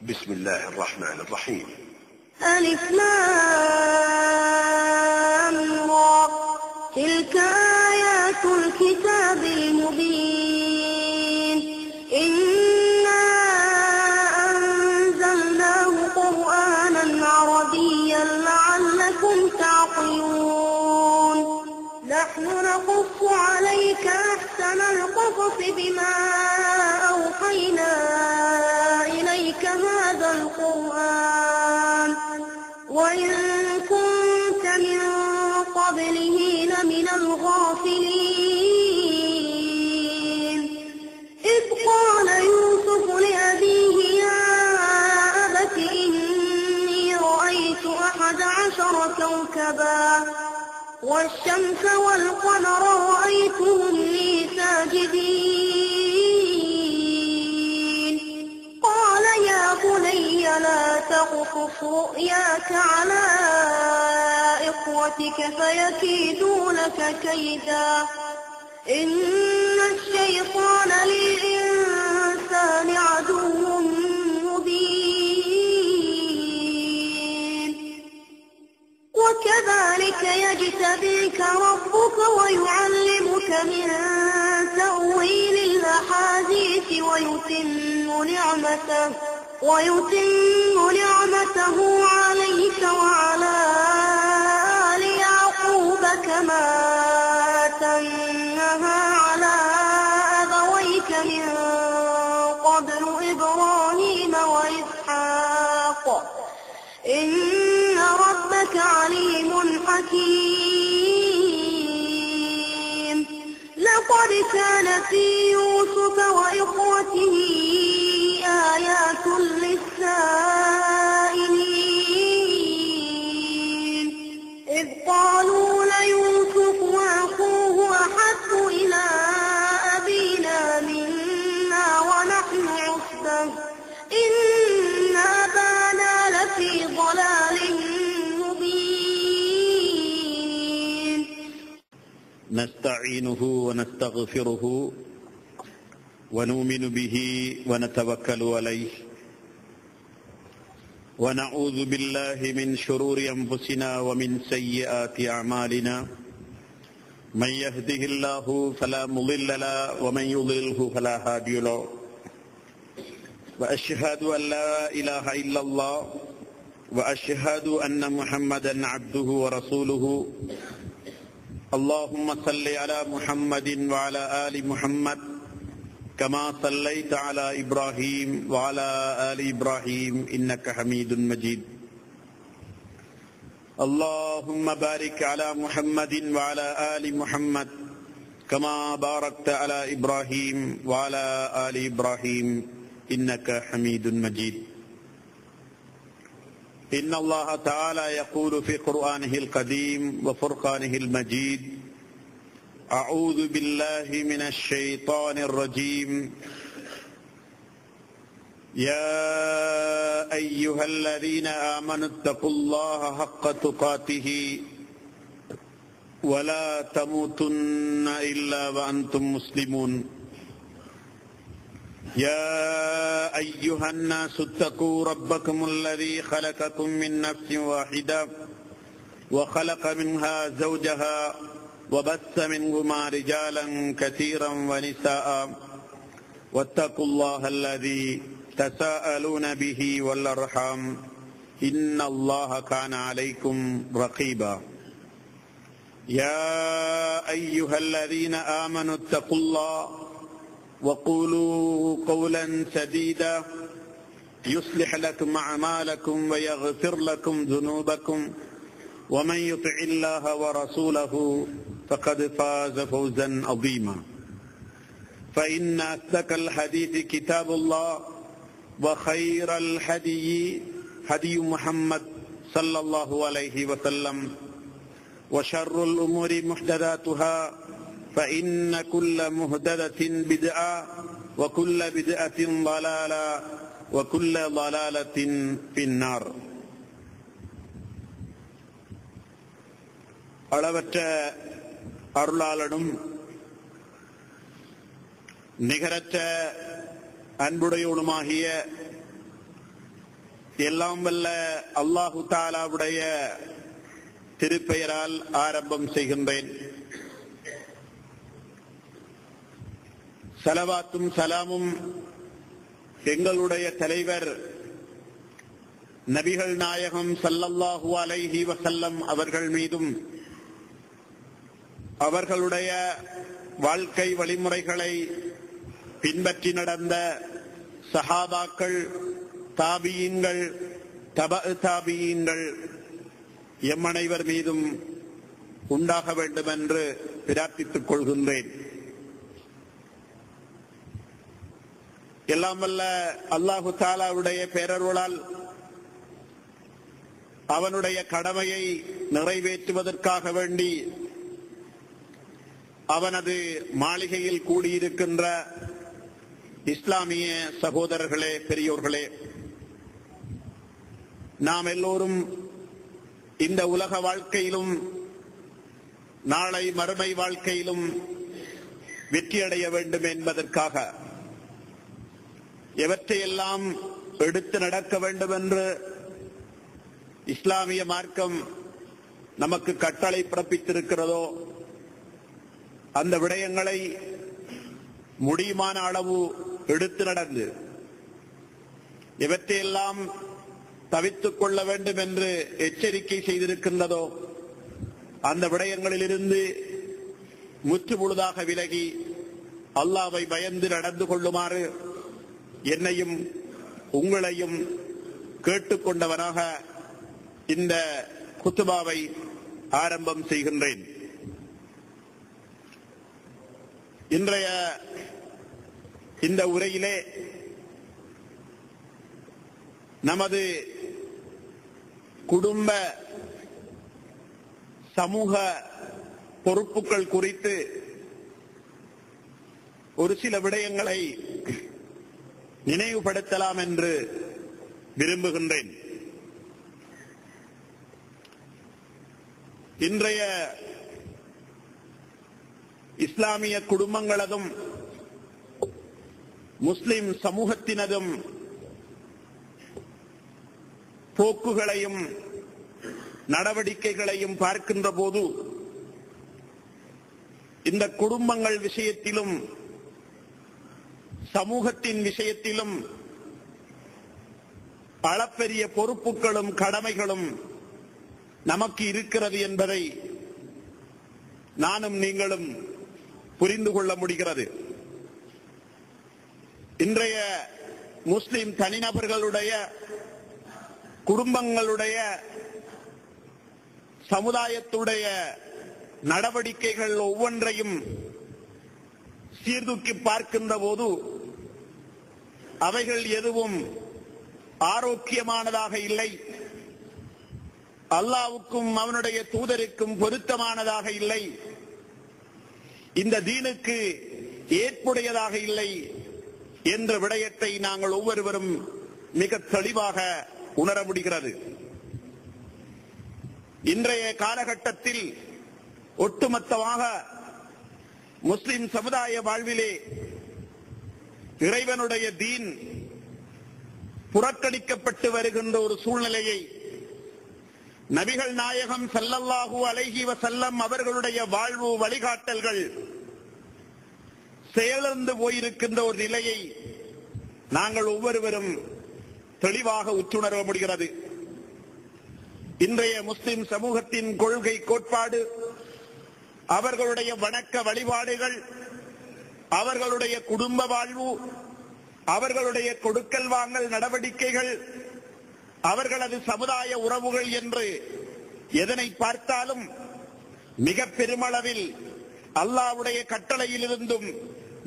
بسم الله الرحمن الرحيم. ألف لام را تلك آيات الكتاب المبين إنا أنزلناه قرآنا عربيا لعلكم تعقلون نحن نقص عليك أحسن القصص بما أوحينا إليك هذا القرآن وإن كنت من قبله لمن الغافلين إذ قال يوسف لأبيه يا أبت إني رأيت 11 كوكبا والشمس والقمر رأيتهم لي ساجدين قال يا بني لا تقصص رؤياك على إخوتك فيكيدوا لك كيدا إن الشيطان للإنسان عدو مبين وكذلك يجتبيك ربك ويعلمك من تأويل الأحاديث ويتم نعمته عليك وعلى آل يعقوب كما أتمها على أبويك من قبل إبراهيم وإسحاق إن ربك عليم حكيم لقد كان في يوسف وإخوته آيات للسائلين إذ قالوا ليوسف وأخوه أحب إلى أبينا منا ونحن عصبة إن أبانا لفي ضلال مبين نستعينه ونستغفره ونؤمن به ونتوكل عليه ونعوذ بالله من شرور أنفسنا ومن سيئات أعمالنا من يهده الله فلا مضل له ومن يضلله فلا هادي له وأشهد أن لا إله إلا الله وأشهد أن محمدا عبده ورسوله اللهم صل على محمد وعلى آل محمد كما صليت على إبراهيم وعلى آل إبراهيم إنك حميد مجيد اللهم بارك على محمد وعلى آل محمد كما باركت على إبراهيم وعلى آل إبراهيم إنك حميد مجيد إن الله تعالى يقول في قرآنه القديم وفرقانه المجيد أعوذ بالله من الشيطان الرجيم يا أيها الذين آمنوا اتقوا الله حق تقاته ولا تموتن إلا وأنتم مسلمون يا أيها الناس اتقوا ربكم الذي خلقكم من نفس واحدة وخلق منها زوجها وبث منهما رجالا كثيرا ونساء واتقوا الله الذي تساءلون به والأرحام إن الله كان عليكم رقيبا يا أيها الذين آمنوا اتقوا الله وقولوا قولا سديدا يصلح لكم أعمالكم ويغفر لكم ذنوبكم ومن يطع الله ورسوله فقد فاز فوزا عظيما فإن أصدق الحديث كتاب الله وخير الهدي هدي محمد صلى الله عليه وسلم وشر الأمور محدثاتها فإن كل محدثة بدعة وكل بدعة ضلالة وكل ضلالة في النار. அளவற்ற அருளாளனும் நிகரற்ற அன்புடையவனுமாகிய எல்லாம் வல்ல அல்லாஹு தஆலாவுடைய திருப்பெயரால் ஆரம்பம் செய்கின்றேன். ஸலவாத்தும் சலாமும் எங்களுடைய தலைவர் நபிகள் நாயகம் ஸல்லல்லாஹு அலைஹி வஸல்லம் அவர்கள் மீதும் அவர்களுடைய வாழ்க்கை வழிமுறைகளை பின்பற்றி நடந்த சஹாபாக்கள், தாபியீன்கள், தபஅ தாபியீன்கள் எம் அனைவர் மீதும் உண்டாக வேண்டும் என்று பிரார்த்தித்துக் கொள்கின்றேன். எல்லாம் வல்ல அல்லாஹு தஆலாவுடைய பேரருளால் அவனுடைய கடமையை நிறைவேற்றுவதற்காக வேண்டி அவனது மாளிகையில் கூடியிருக்கின்ற இஸ்லாமிய சகோதரர்களே, பெரியோர்களே, நாம் எல்லோரும் இந்த உலக வாழ்க்கையிலும் நாளை மறுமை வாழ்க்கையிலும் வெற்றியடைய வேண்டும் என்பதற்காக எவற்றையெல்லாம் எடுத்து நடக்க வேண்டும் என்று இஸ்லாமிய மார்க்கம் நமக்கு கட்டளை பிறப்பித்திருக்கிறதோ அந்த விடயங்களை முடியுமான அளவு எடுத்து நடந்து எவற்றையெல்லாம் தவித்துக் கொள்ள வேண்டும் என்று எச்சரிக்கை செய்திருக்கின்றதோ அந்த விடயங்களிலிருந்து முற்று முழுதாக விலகி அல்லாஹ்வை பயந்து நடந்து கொள்ளுமாறு என்னையும் உங்களையும் கேட்டுக்கொண்டவனாக இந்த குத்துபாவை ஆரம்பம் செய்கின்றேன். இன்றைய இந்த உரையிலே நமது குடும்ப சமூக பொறுப்புகள் குறித்து ஒரு சில விடயங்களை நினைவுபடுத்தலாம் என்று விரும்புகின்றேன். இன்றைய இஸ்லாமிய குடும்பங்களதும் முஸ்லிம் சமூகத்தினதும் போக்குகளையும் நடவடிக்கைகளையும் பார்க்கின்ற போது இந்த குடும்பங்கள் விஷயத்திலும் சமூகத்தின் விஷயத்திலும் அளப்பெரிய பொறுப்புகளும் கடமைகளும் நமக்கு இருக்கிறது என்பதை நானும் நீங்களும் புரிந்து கொள்ள முடிகிறது. இன்றைய முஸ்லிம் தனிநபர்களுடைய, குடும்பங்களுடைய, சமுதாயத்துடைய நடவடிக்கைகள் ஒவ்வொன்றையும் சீர்தூக்கி பார்க்கின்ற போது அவைகள் எதுவும் ஆரோக்கியமானதாக இல்லை, அல்லாஹ்வுக்கும் அவனுடைய தூதருக்கும் பொருத்தமானதாக இல்லை, இந்த தீனுக்கு ஏற்புடையதாக இல்லை என்ற விடயத்தை நாங்கள் ஒவ்வொருவரும் மிக தெளிவாக உணர முடிகிறது. இன்றைய காலகட்டத்தில் ஒட்டுமொத்தமாக முஸ்லிம் சமுதாய வாழ்விலே இறைவனுடைய தீன் புறக்கணிக்கப்பட்டு வருகின்ற ஒரு சூழ்நிலையை நபிகள் நாயகம் ஸல்லல்லாஹு அலைஹி வஸல்லம் அவர்களுடைய வாழ்வு வழிகாட்டல்கள் செயலிழந்து போயிருக்கின்ற ஒரு நிலையை நாங்கள் ஒவ்வொருவரும் தெளிவாக உற்றுணர முடிகிறது. இன்றைய முஸ்லிம் சமூகத்தின் கொள்கை கோட்பாடு, அவர்களுடைய வணக்க வழிபாடுகள், அவர்களுடைய குடும்ப வாழ்வு, அவர்களுடைய கொடுக்கல் வாங்கல் நடவடிக்கைகள், அவர்களது சமுதாய உறவுகள் என்று எதனை பார்த்தாலும் மிக பெருமளவில் அல்லாஹ்வுடைய கட்டளையிலிருந்தும்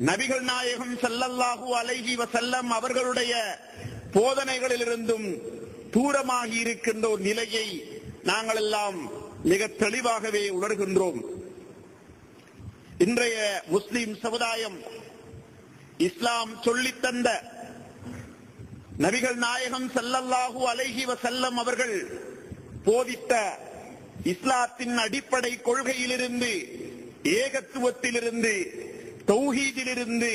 நபிகள் நாயகம் ஸல்லல்லாஹு அலைஹி வஸல்லம் அவர்களுடைய போதனைகளிலிருந்தும் தூரமாகி இருக்கின்ற ஒரு நிலையை நாங்கள் எல்லாம் மிக தெளிவாகவே உணர்கின்றோம். இன்றைய முஸ்லிம் சமுதாயம் இஸ்லாம் சொல்லித்தந்த நபிகள் நாயகம் ஸல்லல்லாஹு அலைஹி வஸல்லம் அவர்கள் போதித்த இஸ்லாத்தின் அடிப்படை கொள்கையிலிருந்து, ஏகத்துவத்திலிருந்து, தௌஹீதிலிருந்து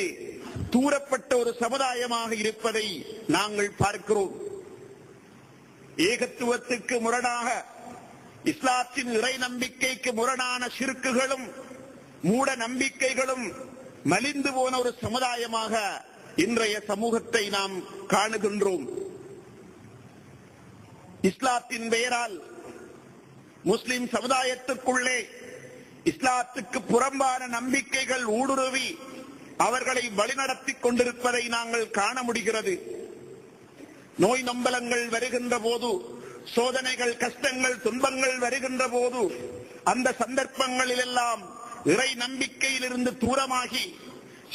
தூரப்பட்ட ஒரு சமுதாயமாக இருப்பதை நாங்கள் பார்க்கிறோம். ஏகத்துவத்துக்கு முரணாக, இஸ்லாத்தின் இறை நம்பிக்கைக்கு முரணான ஷிர்க்குகளும் மூட நம்பிக்கைகளும் மலிந்து போன ஒரு சமுதாயமாக இன்றைய சமூகத்தை நாம் காணுகின்றோம். இஸ்லாத்தின் பெயரால் முஸ்லிம் சமுதாயத்துக்குள்ளே இஸ்லாத்துக்கு புறம்பான நம்பிக்கைகள் ஊடுருவி அவர்களை வழிநடத்திக் கொண்டிருப்பதை நாங்கள் காண முடிகிறது. நோய் நொம்பலங்கள் வருகின்ற போது, சோதனைகள், கஷ்டங்கள், துன்பங்கள் வருகின்ற போது, அந்த சந்தர்ப்பங்களில் எல்லாம் இறை நம்பிக்கையிலிருந்து தூரமாகி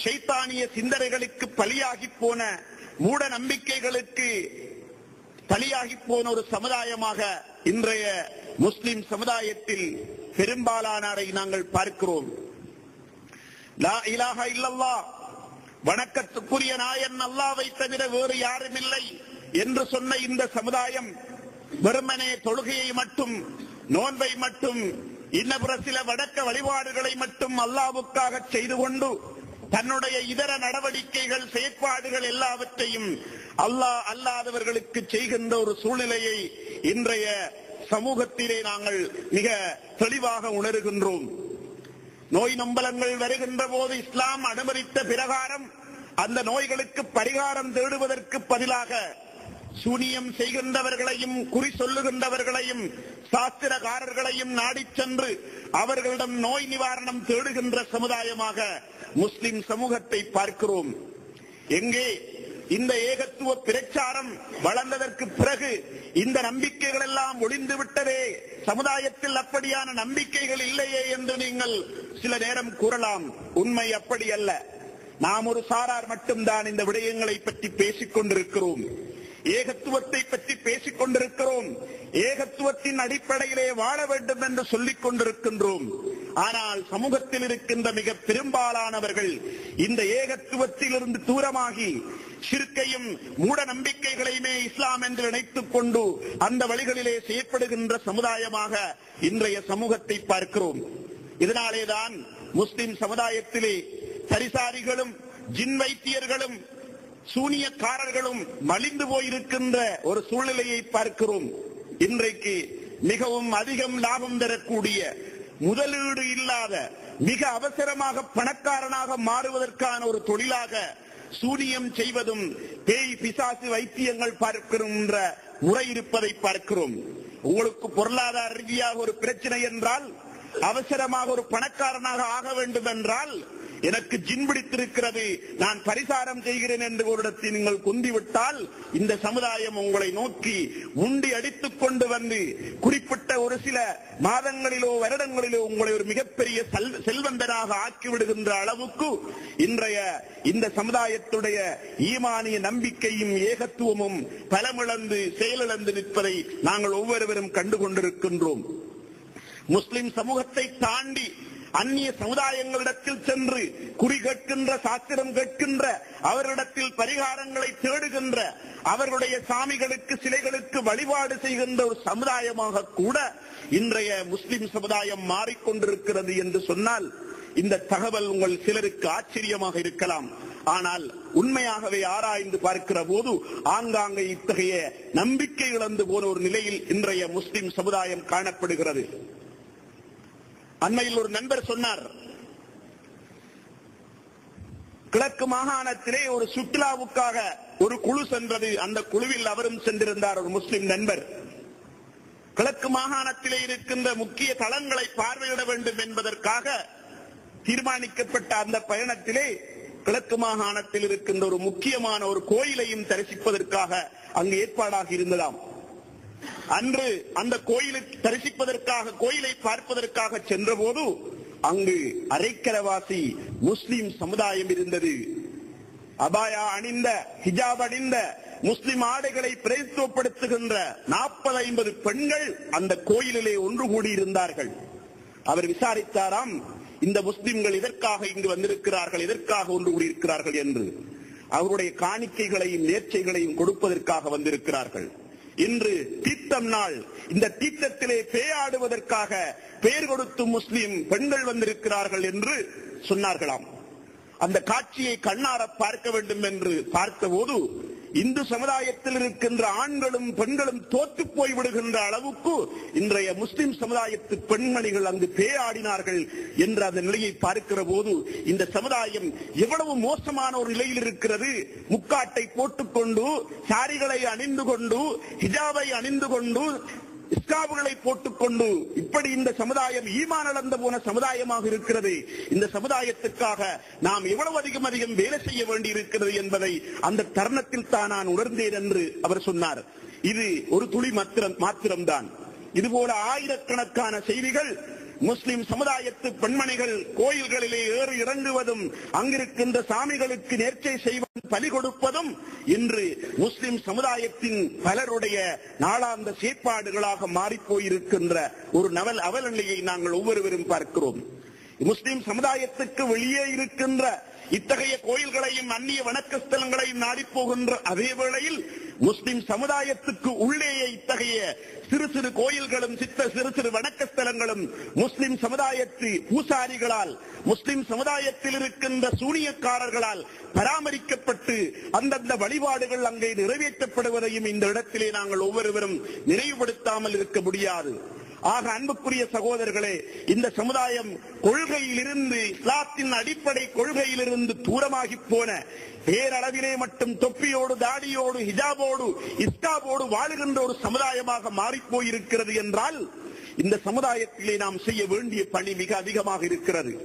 ஷைத்தானிய சிந்தனைகளுக்கு பலியாகி போன, மூட நம்பிக்கைகளுக்கு பலியாகி போன ஒரு சமுதாயமாக இன்றைய முஸ்லிம் சமுதாயத்தில் பெரும்பாலானரை நாங்கள் பார்க்கிறோம். லா இலாஹ இல்லல்லாஹ், வணக்கத்துக்குரிய நாயன் அல்லாஹ்வை தவிர வேறு யாரும் இல்லை என்று சொன்ன இந்த சமுதாயம் வெறுமனே தொழுகையை மட்டும், நோன்பை மட்டும், இன்னபுற சில வணக்க வழிபாடுகளை மட்டும் அல்லாஹ்வுக்காக செய்து கொண்டு தன்னுடைய இதர நடவடிக்கைகள், செயற்பாடுகள் எல்லாவற்றையும் அல்லாஹ் அல்லாதவர்களுக்கு செய்கின்ற ஒரு சூழ்நிலையை இன்றைய சமூகத்திலே நாங்கள் மிக தெளிவாக உணர்கின்றோம். நோய் நொம்பலங்கள் வருகின்ற போது இஸ்லாம் அனுமதித்த பிரகாரம் அந்த நோய்களுக்கு பரிகாரம் தேடுவதற்கு பதிலாக சூனியம் செய்கின்றவர்களையும், குறி சொல்லுகின்றவர்களையும், சாஸ்திரகாரர்களையும் நாடிச் சென்று அவர்களிடம் நோய் நிவாரணம் தேடுகின்ற சமுதாயமாக முஸ்லிம் சமூகத்தை பார்க்கிறோம். எங்கே இந்த ஏகத்துவ பிரச்சாரம் வளர்ந்ததற்கு பிறகு இந்த நம்பிக்கைகள் எல்லாம் ஒளிந்து விட்டதே, சமுதாயத்தில் அப்படியான நம்பிக்கைகள் இல்லையே என்று நீங்கள் சில நேரம் கூறலாம். உண்மை அப்படி அல்ல. நாம் ஒரு சாரார் மட்டும்தான் இந்த விடயங்களை பற்றி பேசிக் கொண்டிருக்கிறோம். ஏகத்துவத்தை பற்றி பேசிக் கொண்டிருக்கிறோம். ஏகத்துவத்தின் அடிப்படையிலே வாழ வேண்டும் என்று சொல்லிக் கொண்டிருக்கின்றோம். ஆனால் சமூகத்தில் இருக்கின்ற மிக பெரும்பாலானவர்கள் இந்த ஏகத்துவத்திலிருந்து தூரமாகி ஷிர்க்கையும் மூட நம்பிக்கைகளையுமே இஸ்லாம் என்று நினைத்துக் கொண்டு அந்த வழிகளிலே செயற்படுகின்ற சமுதாயமாக இன்றைய சமூகத்தை பார்க்கிறோம். இதனாலேதான் முஸ்லிம் சமுதாயத்திலே சரிசாரிகளும், ஜின் வைத்தியர்களும், சூனியக்காரர்களும் மலிந்து போயிருக்கின்ற ஒரு சூழ்நிலையை பார்க்கிறோம். இன்றைக்கு மிகவும் அதிகம் லாபம் தரக்கூடிய, முதலீடு இல்லாத, மிக அவசரமாக பணக்காரனாக மாறுவதற்கான ஒரு தொழிலாக சூனியம் செய்வதும், பேய் பிசாசு வைத்தியங்கள் பார்க்கின்ற முறை இருப்பதை பார்க்கிறோம். உங்களுக்கு பொருளாதார ரீதியாக ஒரு பிரச்சனை என்றால், அவசரமாக ஒரு பணக்காரனாக ஆக வேண்டும் என்றால், எனக்கு ஜின் பிடித்திருக்கிறது, நான் பரிசாரம் செய்கிறேன் என்று ஒரு இடத்தில் நீங்கள் குந்திவிட்டால் இந்த சமுதாயம் உங்களை நோக்கி முண்டி அடித்துக் கொண்டு வந்து குறிப்பிட்ட ஒரு சில மாதங்களிலோ வருடங்களிலோ உங்களை ஒரு மிகப்பெரிய செல்வந்தராக ஆக்கிவிடுகின்ற அளவுக்கு இன்றைய இந்த சமுதாயத்துடைய ஈமானிய நம்பிக்கையும் ஏகத்துவமும் பலமிழந்து செயலிழந்து நிற்பதை நாங்கள் ஒவ்வொருவரும் கண்டுகொண்டிருக்கின்றோம். முஸ்லிம் சமூகத்தை தாண்டி அந்நிய சமுதாயங்களிடத்தில் சென்று குறி கேட்கின்ற, சாஸ்திரம் கேட்கின்ற, அவர்களிடத்தில் பரிகாரங்களை தேடுகின்ற, அவர்களுடைய சாமிகளுக்கு, சிலைகளுக்கு வழிபாடு செய்கின்ற ஒரு சமுதாயமாக கூட இன்றைய முஸ்லிம் சமுதாயம் மாறிக்கொண்டிருக்கிறது என்று சொன்னால் இந்த தகவல் உங்கள் சிலருக்கு ஆச்சரியமாக இருக்கலாம். ஆனால் உண்மையாகவே ஆராய்ந்து பார்க்கிற போது ஆங்காங்கே இத்தகைய நம்பிக்கை இழந்து போன ஒரு நிலையில் இன்றைய முஸ்லிம் சமுதாயம் காணப்படுகிறது. அண்மையில் ஒரு நண்பர் சொன்னார், கிழக்கு மாகாணத்திலே ஒரு சுற்றுலாவுக்காக ஒரு குழு சென்றது. அந்த குழுவில் அவரும் சென்றிருந்தார், ஒரு முஸ்லிம் நண்பர். கிழக்கு மாகாணத்திலே இருக்கின்ற முக்கிய தளங்களை பார்வையிட வேண்டும் என்பதற்காக தீர்மானிக்கப்பட்ட அந்த பயணத்திலே கிழக்கு மாகாணத்தில் இருக்கின்ற ஒரு முக்கியமான ஒரு கோயிலையும் தரிசிப்பதற்காக அங்கு ஏற்பாடாக இருந்ததாம். அன்று அந்த கோயிலுக்கு தரிசிப்பதற்காக, கோயிலை பார்ப்பதற்காக சென்ற போது அங்கு அரைக்கரவாசி முஸ்லிம் சமுதாயம் இருந்தது. அபாயா அணிந்த, ஹிஜாப் அணிந்த, முஸ்லிம் ஆடைகளை பிரதித்துவப்படுத்துகின்ற 40-50 பெண்கள் அந்த கோயிலிலே ஒன்று கூடியிருந்தார்கள். அவர் விசாரித்தாராம், இந்த முஸ்லிம்கள் எதற்காக இங்கு வந்திருக்கிறார்கள், எதற்காக ஒன்று கூடியிருக்கிறார்கள் என்று. அவருடைய காணிக்கைகளையும் நேர்ச்சைகளையும் கொடுப்பதற்காக வந்திருக்கிறார்கள். இன்று தீர்த்தம் நாள், இந்த தீர்த்தத்திலே பேயாடுவதற்காக பெயர் கொடுத்து முஸ்லிம் பெண்கள் வந்திருக்கிறார்கள் என்று சொன்னார்களாம். அந்த காட்சியை கண்ணார பார்க்க வேண்டும் என்று பார்த்தபோது இந்து சமுதாயத்தில் இருக்கின்ற ஆண்களும் பெண்களும் தோற்று போய் விடுகின்ற அளவுக்கு இன்றைய முஸ்லிம் சமுதாயத்து பெண்மணிகள் அங்கு பேயாடினார்கள் என்ற அந்த நிலையை பார்க்கிற போது இந்த சமுதாயம் எவ்வளவு மோசமான ஒரு நிலையில் இருக்கிறது. முக்காட்டை போட்டுக்கொண்டு, சாரிகளை அணிந்து கொண்டு, ஹிஜாபை அணிந்து கொண்டு, இஸ்காபுகளை போட்டுக்கொண்டு இப்படி இந்த சமுதாயம் ஈமான் இழந்து போன சமுதாயமாக இருக்கிறது. இந்த சமுதாயத்துக்காக நாம் எவ்வளவு அதிகம் வேலை செய்ய வேண்டி இருக்கிறது என்பதை அந்த தருணத்தில் தான் நான் உணர்ந்தேன் என்று அவர் சொன்னார். இது ஒரு துளி மாத்திரம்தான். இதுபோல ஆயிரக்கணக்கான செய்திகள் முஸ்லிம் சமுதாயத்து பெண்மணிகள் கோயில்களிலே ஏறி இறங்குவதும், அங்கிருக்கின்ற சாமிகளுக்கு நேர்ச்சை செய்வதும், பலி கொடுப்பதும் இன்று முஸ்லிம் சமுதாயத்தின் பலருடைய நாளாந்த செயற்பாடுகளாக மாறிப்போயிருக்கின்ற ஒரு அவலநிலையை நாங்கள் ஒவ்வொருவரும் பார்க்கிறோம். முஸ்லிம் சமுதாயத்துக்கு வெளியே இருக்கின்ற இத்தகைய கோயில்களையும் அந்நிய வணக்க ஸ்தலங்களையும் நாடி போகின்ற அதே வேளையில் முஸ்லிம் சமுதாயத்துக்கு உள்ளேயே இத்தகைய சிறு சிறு கோயில்களும் சிறு சிறு வணக்க ஸ்தலங்களும் முஸ்லிம் சமுதாயத்து பூசாரிகளால், முஸ்லிம் சமுதாயத்தில் இருக்கின்ற சூனியக்காரர்களால் பராமரிக்கப்பட்டு அந்தந்த வழிபாடுகள் அங்கே நிறைவேற்றப்படுவதையும் இந்த இடத்திலே நாங்கள் ஒவ்வொருவரும் நினைவுபடுத்தாமல் இருக்க முடியாது. ஆக அன்புக்குரிய சகோதரர்களே, இந்த சமுதாயம் கொள்கையிலிருந்து, இஸ்லாத்தின் அடிப்படை கொள்கையிலிருந்து தூரமாகி போன, பேரளவிலே மட்டும் தொப்பியோடு, தாடியோடு, ஹிஜாபோடு, இஸ்காபோடு வாழுகின்ற ஒரு சமுதாயமாக மாறிப்போயிருக்கிறது என்றால் இந்த சமுதாயத்திலே நாம் செய்ய வேண்டிய பணி மிக அதிகமாக இருக்கிறது.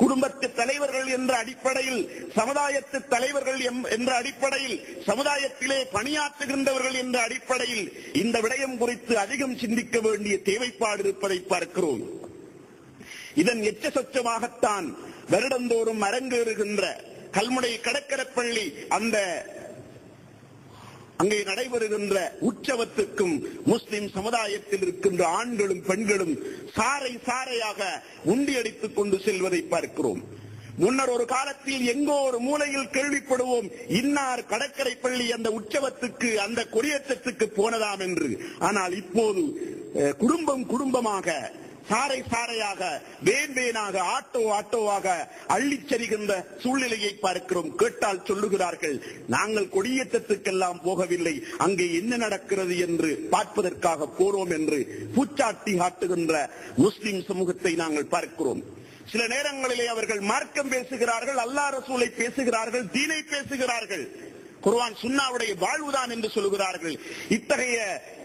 குடும்பத்து தலைவர்கள் என்ற அடிப்படையில், சமுதாயத்து தலைவர்கள் என்ற அடிப்படையில், சமுதாயத்திலே பணியாற்றுகின்றவர்கள் என்ற அடிப்படையில் இந்த விடயம் குறித்து அதிகம் சிந்திக்க வேண்டிய தேவைப்பாடு இருப்பதை பார்க்கிறோம். இதன் எச்ச சொச்சமாகத்தான் வருடந்தோறும் அரங்கேறுகின்ற கல்முனை கடற்கரைப்பள்ளி அந்த அங்கே நடைபெறுகின்ற உற்சவத்துக்கும் முஸ்லிம் சமுதாயத்தில் இருக்கின்ற ஆண்களும் பெண்களும் சாரை சாரையாக உண்டியடித்துக் கொண்டு செல்வதை பார்க்கிறோம். முன்னர் ஒரு காலத்தில் எங்கோ ஒரு மூலையில் கேள்விப்படுவோம், இன்னார் கடற்கரை பள்ளி அந்த உற்சவத்துக்கு, அந்த கொடியேற்றத்துக்கு போனதாம் என்று. ஆனால் இப்போது குடும்பம் குடும்பமாக, சாரை சாரையாக, வேன் வேனாக, ஆட்டோ ஆட்டோவாக அள்ளிச் செல்கின்ற சூழ்நிலையை பார்க்கிறோம். கேட்டால் சொல்லுகிறார்கள், நாங்கள் கொடியேற்றத்துக்கெல்லாம் போகவில்லை, அங்கே என்ன நடக்கிறது என்று பார்ப்பதற்காக போறோம் என்று பூச்சாட்டி காட்டுகின்ற முஸ்லிம் சமூகத்தை நாங்கள் பார்க்கிறோம். சில நேரங்களிலே அவர்கள் மார்க்கம் பேசுகிறார்கள், அல்லாஹ் ரசூலை பேசுகிறார்கள், தீனை பேசுகிறார்கள், குர்ஆன் சுன்னாவுடைய வாழ்வுதான் என்று சொல்கிறார்கள். இத்தகைய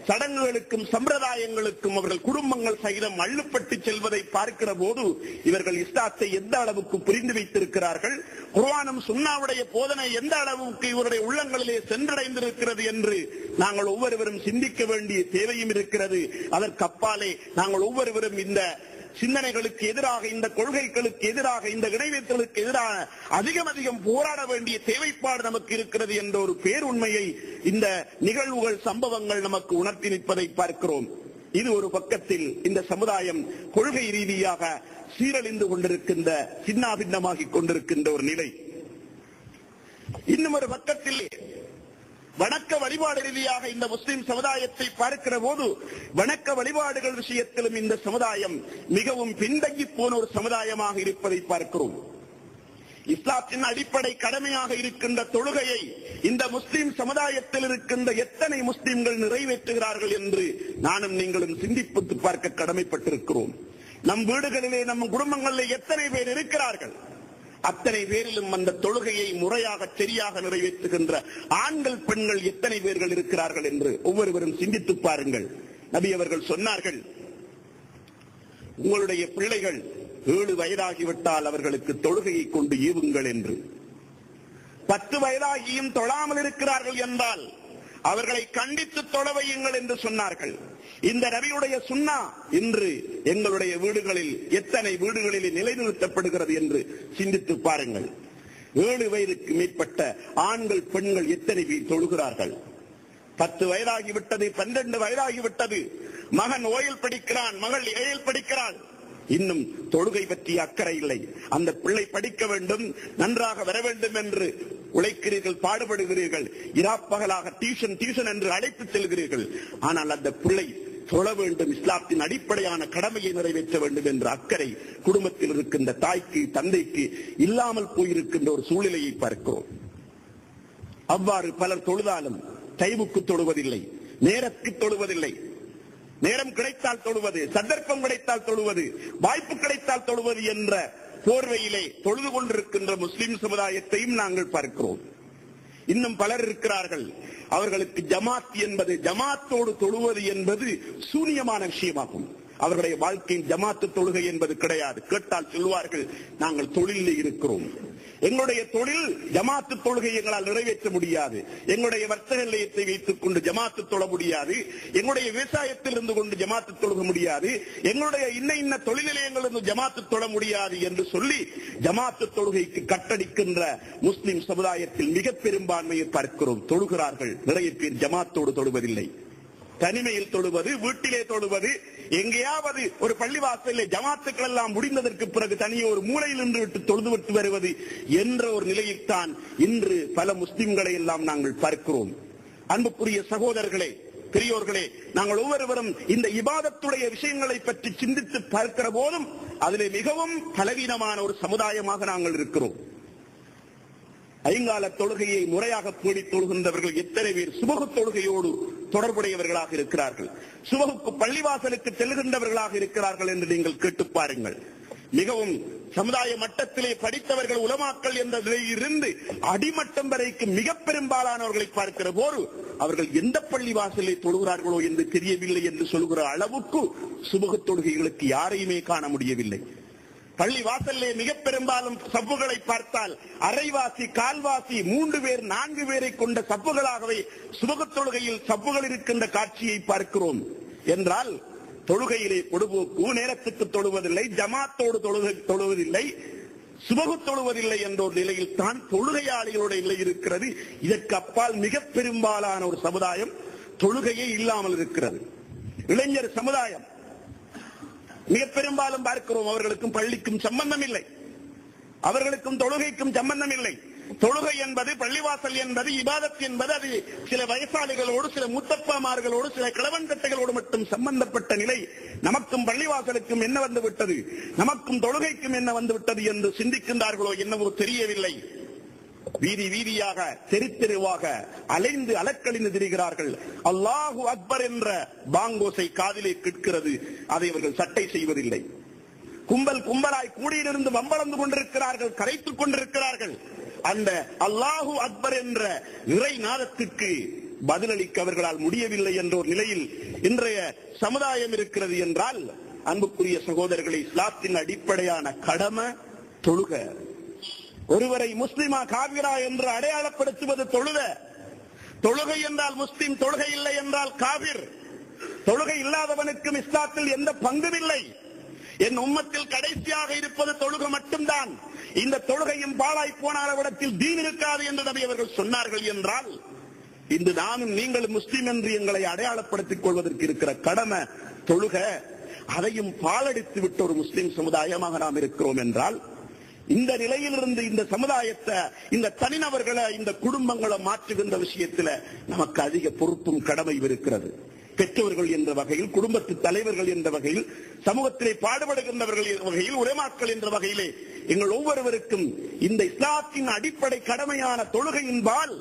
சடங்குகளுக்கும் சம்பிரதாயங்களுக்கும் அவர்கள் குடும்பங்கள் சகிதம் அள்ளுப்பட்டு செல்வதை பார்க்கிற போது இவர்கள் இஸ்லாத்தை எந்த அளவுக்கு புரிந்து வைத்திருக்கிறார்கள், குர்ஆனும் சுன்னாவுடைய போதனை எந்த அளவுக்கு இவருடைய உள்ளங்களிலே சென்றடைந்திருக்கிறது என்று நாங்கள் ஒவ்வொருவரும் சிந்திக்க வேண்டிய தேவையும் இருக்கிறது. அதற்கு அப்பாலே நாங்கள் ஒவ்வொருவரும் இந்த சிந்தனைகளுக்கு எதிராக, இந்த கொள்கைகளுக்கு எதிராக, இந்த இணைவேற்றலுக்கு எதிராக அதிகம் போராட வேண்டிய தேவைப்பாடு நமக்கு இருக்கிறது என்ற ஒரு பேருண்மையை இந்த நிகழ்வுகள், சம்பவங்கள் நமக்கு உணர்த்தி நிற்பதை பார்க்கிறோம். இது ஒரு பக்கத்தில் இந்த சமுதாயம் கொள்கை ரீதியாக சீரழிந்து கொண்டிருக்கின்ற, சின்னாபின்னமாகிக் கொண்டிருக்கின்ற ஒரு நிலை. இன்னும் ஒரு பக்கத்தில் வணக்க வழிபாடு ரீதியாக இந்த முஸ்லிம் சமுதாயத்தை பார்க்கிற போது வணக்க வழிபாடுகள் விஷயத்திலும் இந்த சமுதாயம் மிகவும் பின்தங்கி போன ஒரு சமுதாயமாக இருப்பதை பார்க்கிறோம். இஸ்லாத்தின் அடிப்படை கடமையாக இருக்கின்ற தொழுகையை இந்த முஸ்லிம் சமுதாயத்தில் இருக்கின்ற எத்தனை முஸ்லிம்கள் நிறைவேற்றுகிறார்கள் என்று நானும் நீங்களும் சிந்தித்து பார்க்க கடமைப்பட்டிருக்கிறோம். நம் வீடுகளிலே, நம் குடும்பங்களிலே எத்தனை பேர் இருக்கிறார்கள்? அத்தனை பேரிலும் அந்த தொழுகையை முறையாக, சரியாக நிறைவேற்றுகின்ற ஆண்கள், பெண்கள் எத்தனை பேர்கள் இருக்கிறார்கள் என்று ஒவ்வொருவரும் சிந்தித்து பாருங்கள். நபி அவர்கள் சொன்னார்கள், உங்களுடைய பிள்ளைகள் 7 வயதாகிவிட்டால் அவர்களுக்கு தொழுகையை கொண்டு ஏவுங்கள் என்று. 10 வயதாகியும் தொழாமல் இருக்கிறார்கள் என்றால் அவர்களை கண்டித்து தொழ வையுங்கள் என்று சொன்னார்கள். இந்த நபியுடைய சுன்னா இன்று எங்களுடைய வீடுகளில் எத்தனை வீடுகளில் நிலைநிறுத்தப்படுகிறது என்று சிந்தித்து பாருங்கள். 7 வயதுக்கு மேற்பட்ட ஆண்கள், பெண்கள் எத்தனை பேர் தொழுகிறார்கள்? 10 வயதாகிவிட்டது, 12 வயதாகிவிட்டது, மகன் ஓயல் படிக்கிறான், மகள் ஏழல் படிக்கிறாள், இன்னும் தொழுகை பற்றி அக்கறை இல்லை. அந்த பிள்ளை படிக்க வேண்டும், நன்றாக வர வேண்டும் என்று உழைக்கிறீர்கள், பாடுபடுகிறீர்கள், இராப்பகலாக டியூஷன் என்று அழைத்து செல்கிறீர்கள். ஆனால் அந்த பிள்ளை தொழ வேண்டும், இஸ்லாத்தின் அடிப்படையான கடமையை நிறைவேற்ற வேண்டும் என்ற அக்கறை குடும்பத்தில் இருக்கின்ற தாய்க்கு, தந்தைக்கு இல்லாமல் போயிருக்கின்ற ஒரு சூழ்நிலையை பார்க்கிறோம். அவ்வாறு பலர் தொழுதாலும் டைமுக்கு தொழுவதில்லை, நேரத்துக்கு தொழுவதில்லை. நேரம் கிடைத்தால் தொழுவது, சந்தர்ப்பம் கிடைத்தால் தொழுவது, வாய்ப்பு கிடைத்தால் தொழுவது என்ற போர்வையிலே தொழுது கொண்டிருக்கின்ற முஸ்லிம் சமுதாயத்தையும் நாங்கள் பார்க்கிறோம். இன்னும் பலர் இருக்கிறார்கள், அவர்களுக்கு ஜமாத் என்பது, ஜமாத்தோடு தொழுவது என்பது சூனியமான விஷயமாகும். அவர்களுடைய வாழ்க்கையில் ஜமாத்து தொழுகை என்பது கிடையாது. கேட்டால் சொல்வார்கள், நாங்கள் தொழிலில் இருக்கிறோம், எங்களுடைய தொழில் ஜமாத்து தொழுகை எங்களால் நிறைவேற்ற முடியாது, எங்களுடைய வர்த்தக நிலையத்தை வைத்துக் கொண்டு ஜமாத்து தொழ முடியாது, எங்களுடைய விவசாயத்தில் இருந்து கொண்டு ஜமாத்து தொழுக முடியாது, எங்களுடைய இன்ன தொழில் நிலையங்களிலிருந்து ஜமாத்து தொழ முடியாது என்று சொல்லி ஜமாத்து தொழுகைக்கு கட்டடிக்கின்ற முஸ்லிம் சமுதாயத்தில் மிக பெரும்பான்மையை பார்க்கிறோம். தொழுகிறார்கள், நிறைய பேர் ஜமாத்தோடு தொழுவதில்லை. தனிமையில் தொழுவது, வீட்டிலே தொழுவது, எங்கேயாவது ஒரு பள்ளிவாசலில் ஜமாத்துக்கள் எல்லாம் முடிந்ததற்கு பிறகு தனியே ஒரு மூலையில் நின்று விட்டு தொழுது விட்டு வருவது என்ற ஒரு நிலையில்தான் இன்று பல முஸ்லிம்களை எல்லாம் நாங்கள் பார்க்கிறோம். அன்புக்குரிய சகோதரர்களே, பெரியோர்களே, நாங்கள் ஒவ்வொருவரும் இந்த இபாதத்துடைய விஷயங்களை பற்றி சிந்தித்து பார்க்கிற போதும் அதிலே மிகவும் பலவீனமான ஒரு சமுதாயமாக நாங்கள் இருக்கிறோம். ஐங்கால தொழுகையை முறையாக பேணி தொழுகின்றவர்கள் எத்தனை பேர் சுபகு தொழுகையோடு தொடர்புடையவர்களாக இருக்கிறார்கள், சுபகுக்கு பள்ளிவாசலுக்கு செல்கின்றவர்களாக இருக்கிறார்கள் என்று நீங்கள் கேட்டு பாருங்கள். மிகவும் சமுதாய மட்டத்திலே படித்தவர்கள், உலமாக்கள் என்ற நிலையிலிருந்து அடிமட்டம் வரைக்கும் மிக பெரும்பாலானவர்களை பார்க்கிற போது அவர்கள் எந்த பள்ளிவாசலை தொழுகிறார்களோ என்று தெரியவில்லை என்று சொல்கிற அளவுக்கு சுபகு தொழுகைகளுக்கு யாரையுமே காண முடியவில்லை. பள்ளி வாசல்லே மிக பெரும்பாலும் சப்புகளை பார்த்தால் அரைவாசி, கால்வாசி, 3 பேர் 4 பேரை கொண்ட சப்புகளாகவே சுபக தொழுகையில் சப்புகள் இருக்கின்ற காட்சியை பார்க்கிறோம். என்றால் தொழுகையிலே பொடுபோக்கு, நேரத்துக்கு தொழுவதில்லை, ஜமாத்தோடு தொழுவதில்லை, சுபகு தொழுவதில்லை என்ற ஒரு நிலையில் தான் தொழுகையாளிகளுடைய நிலை இருக்கிறது. இதற்கு அப்பால் மிக பெரும்பாலான ஒரு சமுதாயம் தொழுகையே இல்லாமல் இருக்கிறது. இளைஞர் சமுதாயம் மிக பெரும்பாலும் பார்க்கிறோம், அவர்களுக்கும் பள்ளிக்கும் சம்பந்தம் இல்லை, அவர்களுக்கும் தொழுகைக்கும் சம்பந்தம் இல்லை. தொழுகை என்பது, பள்ளிவாசல் என்பது, இபாதத் என்பது அது சில வயசாளிகளோடு, சில முத்தப்பாமார்களோடு, சில கிழவன் கட்டைகளோடு மட்டும் சம்பந்தப்பட்ட நிலை. நமக்கும் பள்ளிவாசலுக்கும் என்ன வந்து விட்டது, நமக்கும் தொழுகைக்கும் என்ன வந்து விட்டது என்று சிந்திக்கின்றார்களோ என்னவோ தெரியவில்லை. வீதி வீதியாக, தெரு தெருவாக அலைந்து அலக்கழிந்து திரிகிறார்கள். அல்லாஹு அக்பர் என்ற பாங்கோசை காதிலே கேட்கிறது, அதை அவர்கள் சட்டை செய்வதில்லை. கும்பல் கும்பலாய் கூடியிலிருந்து வம்பளந்து கொண்டிருக்கிறார்கள், கரைத்துக் கொண்டிருக்கிறார்கள். அந்த அல்லாஹு அக்பர் என்ற இறை நாதத்திற்கு பதிலளிக்க அவர்களால் முடியவில்லை என்ற ஒரு நிலையில் இன்றைய சமுதாயம் இருக்கிறது என்றால், அன்புக்குரிய சகோதரர்களை, இஸ்லாத்தின் அடிப்படையான கடமை தொழுக. ஒருவரை முஸ்லிமா காவிரா என்று அடையாளப்படுத்துவது தொழுக. தொழுகை என்றால் முஸ்லிம், தொழுகை இல்லை என்றால் காவிர். தொழுகை இல்லாதவனுக்கும் இஸ்லாத்தில் எந்த பங்கும் இல்லை. என் உம்மத்தில் கடைசியாக இருப்பது தொழுகை மட்டும்தான். இந்த தொழுகையும் பாழாய் போனாவிடத்தில் தீன் இருக்காது என்று நபி அவர்கள் சொன்னார்கள் என்றால், இன்று நானும் நீங்களும் முஸ்லிம் என்று எங்களை அடையாளப்படுத்திக் கொள்வதற்கு இருக்கிற கடமை தொழுக. அதையும் பாழடித்து விட்ட ஒரு முஸ்லிம் சமுதாயமாக நாம் இருக்கிறோம் என்றால், இந்த நிலையிலிருந்து இந்த சமுதாயத்தை, இந்த தனிநபர்களை, இந்த குடும்பங்களை மாற்றுகின்ற விஷயத்தில் நமக்கு அதிக பொறுப்பும் கடமையும் இருக்கிறது. பெற்றோர்கள் என்ற வகையில், குடும்பத்து தலைவர்கள் என்ற வகையில், சமூகத்திலே பாடுபடுகின்றவர்கள் என்ற வகையில், உலமாக்கள் என்ற வகையிலே எங்கள் ஒவ்வொருவருக்கும் இந்த இஸ்லாத்தின் அடிப்படை கடமையான தொழுகையின்பால்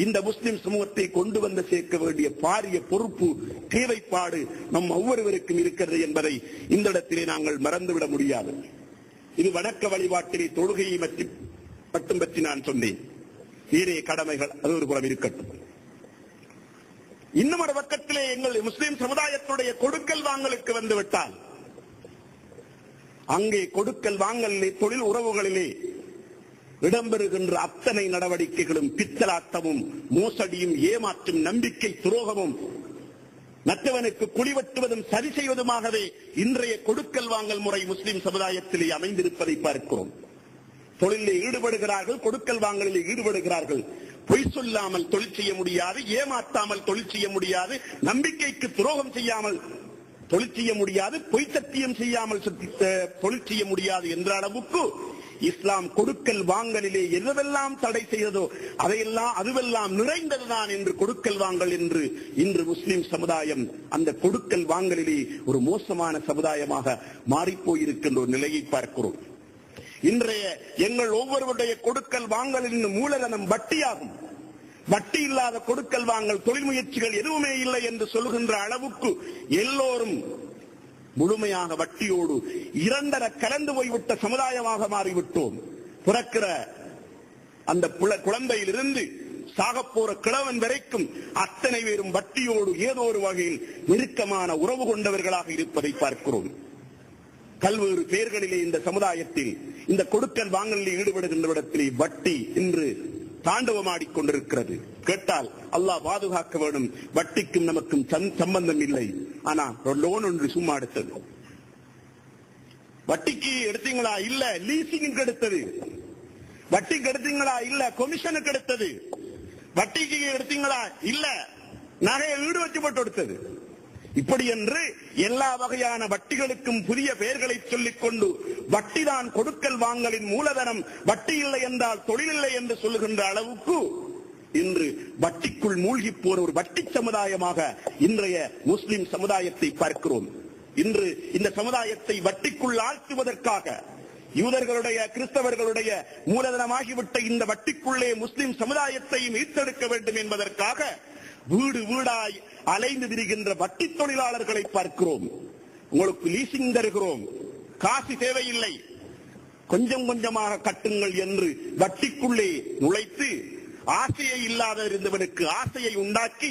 இந்த முஸ்லிம் சமூகத்தை கொண்டு வந்து சேர்க்க வேண்டிய பாரிய பொறுப்பு, தேவைப்பாடு நம் ஒவ்வொருவருக்கும் இருக்கிறது என்பதை இந்த இடத்திலே நாங்கள் மறந்துவிட முடியாது. இது வணக்க வழிபாட்டிலே தொழுகையை மட்டும் பற்றி நான் சொன்னேன். ஏனைய கடமைகள் அது ஒரு புறம் இருக்கட்டும். இன்னும் ஒரு பக்கத்திலே எங்கள் முஸ்லிம் சமுதாயத்துடைய கொடுக்கல் வாங்கலுக்கு வந்துவிட்டால், அங்கே கொடுக்கல் வாங்கலிலே, தொழில் உறவுகளிலே இடம்பெறுகின்ற அத்தனை நடவடிக்கைகளும் பித்தலாட்டமும், மோசடியும், ஏமாற்றும், நம்பிக்கை துரோகமும், மற்றவனுக்கு குடிவெட்டுவதும் சரி செய்வதுமாகவே இன்றைய கொடுக்கல் வாங்கல் முறை முஸ்லிம் சமுதாயத்திலே அமைந்திருப்பதை பார்க்கிறோம். தொழிலில் ஈடுபடுகிறார்கள், கொடுக்கல் வாங்கலில் ஈடுபடுகிறார்கள். பொய் சொல்லாமல் தொழில் செய்ய முடியாது, ஏமாற்றாமல் தொழில் செய்ய முடியாது, நம்பிக்கைக்கு துரோகம் செய்யாமல் தொழில் செய்ய முடியாது, பொய் சத்தியம் செய்யாமல் தொழில் செய்ய முடியாது என்ற அளவுக்கு இஸ்லாம் கொடுக்கல் வாங்கலிலே எதுவெல்லாம் தடை செய்ததோ அதுவெல்லாம் நிறைந்ததுதான் என்று கொடுக்கல் வாங்கல் என்று இன்று முஸ்லிம் சமுதாயம் அந்த கொடுக்கல் வாங்கலிலே ஒரு மோசமான சமுதாயமாக மாறிப்போயிருக்கின்ற ஒரு நிலையை பார்க்கிறோம். இன்றைய எங்கள் ஒவ்வொருவருடைய கொடுக்கல் வாங்கலின் மூலதனம் வட்டியாகும். வட்டி இல்லாத கொடுக்கல் வாங்கல் தொழில் முயற்சிகள் எதுவுமே இல்லை என்று சொல்கின்ற அளவுக்கு எல்லோரும் முழுமையாக வட்டியோடு இரண்டர கலந்து போய்விட்ட சமுதாயமாக மாறிவிட்டோம். பிறக்கிற அந்த குழந்தையிலிருந்து சாகப்போற கிழவன் வரைக்கும் அத்தனை பேரும் வட்டியோடு ஏதோ ஒரு வகையில் நெருக்கமான உறவு கொண்டவர்களாக இருப்பதை பார்க்கிறோம். பல்வேறு பெயர்களிலே இந்த சமுதாயத்தில் இந்த கொடுக்கல் வாங்கலில் ஈடுபடுகின்ற இடத்திலே வட்டி இன்று தாண்டவமாடிக் கொண்டிருக்கிறது. கேட்டால் அல்லாஹ் பாதுகாக்க வேண்டும். வட்டிக்கும் நமக்கும் சம்பந்தம் இல்லை. ஆனா ஒரு லோன் ஒன்று சும்மா எடுத்தது. வட்டிக்கு எடுத்தீங்களா? இல்ல. லீசிங்க்கு எடுத்தது. வட்டிக்கு எடுத்தீங்களா? இல்ல. கொமிஷனுக்கு எடுத்தது. வட்டிக்கு எடுத்தீங்களா? இல்ல. நகையை ஈடு வச்சு போட்டு எடுத்தது. இப்படி என்று எல்லா வகையான வட்டிகளுக்கும் புதிய பெயர்களை சொல்லிக் கொண்டு வட்டிதான் கொடுக்கல் வாங்கலின் மூலதனம், வட்டி இல்லை என்றால் தொழில் இல்லை என்று சொல்லுகின்ற அளவுக்கு இன்று வட்டிக்குள் மூழ்கி போற ஒரு வட்டி சமுதாயமாக இன்றைய முஸ்லிம் சமுதாயத்தை பார்க்கிறோம். இன்று இந்த சமுதாயத்தை வட்டிக்குள் ஆழ்த்துவதற்காக யூதர்களுடைய கிறிஸ்தவர்களுடைய மூலதனமாகிவிட்ட இந்த வட்டிக்குள்ளே முஸ்லிம் சமுதாயத்தையும் ஈர்த்தெடுக்க வேண்டும் என்பதற்காக வீடு வீடாய் அலைந்து திரிகின்ற வட்டி தொழிலாளர்களை பார்க்கிறோம். உங்களுக்கு லீசிங் தருகிறோம், காசு தேவையில்லை, கொஞ்சம் கொஞ்சமாக கட்டுங்கள் என்று வட்டிக்குள்ளே நுழைத்து ஆசையை இல்லாத இருந்தவனுக்கு ஆசையை உண்டாக்கி,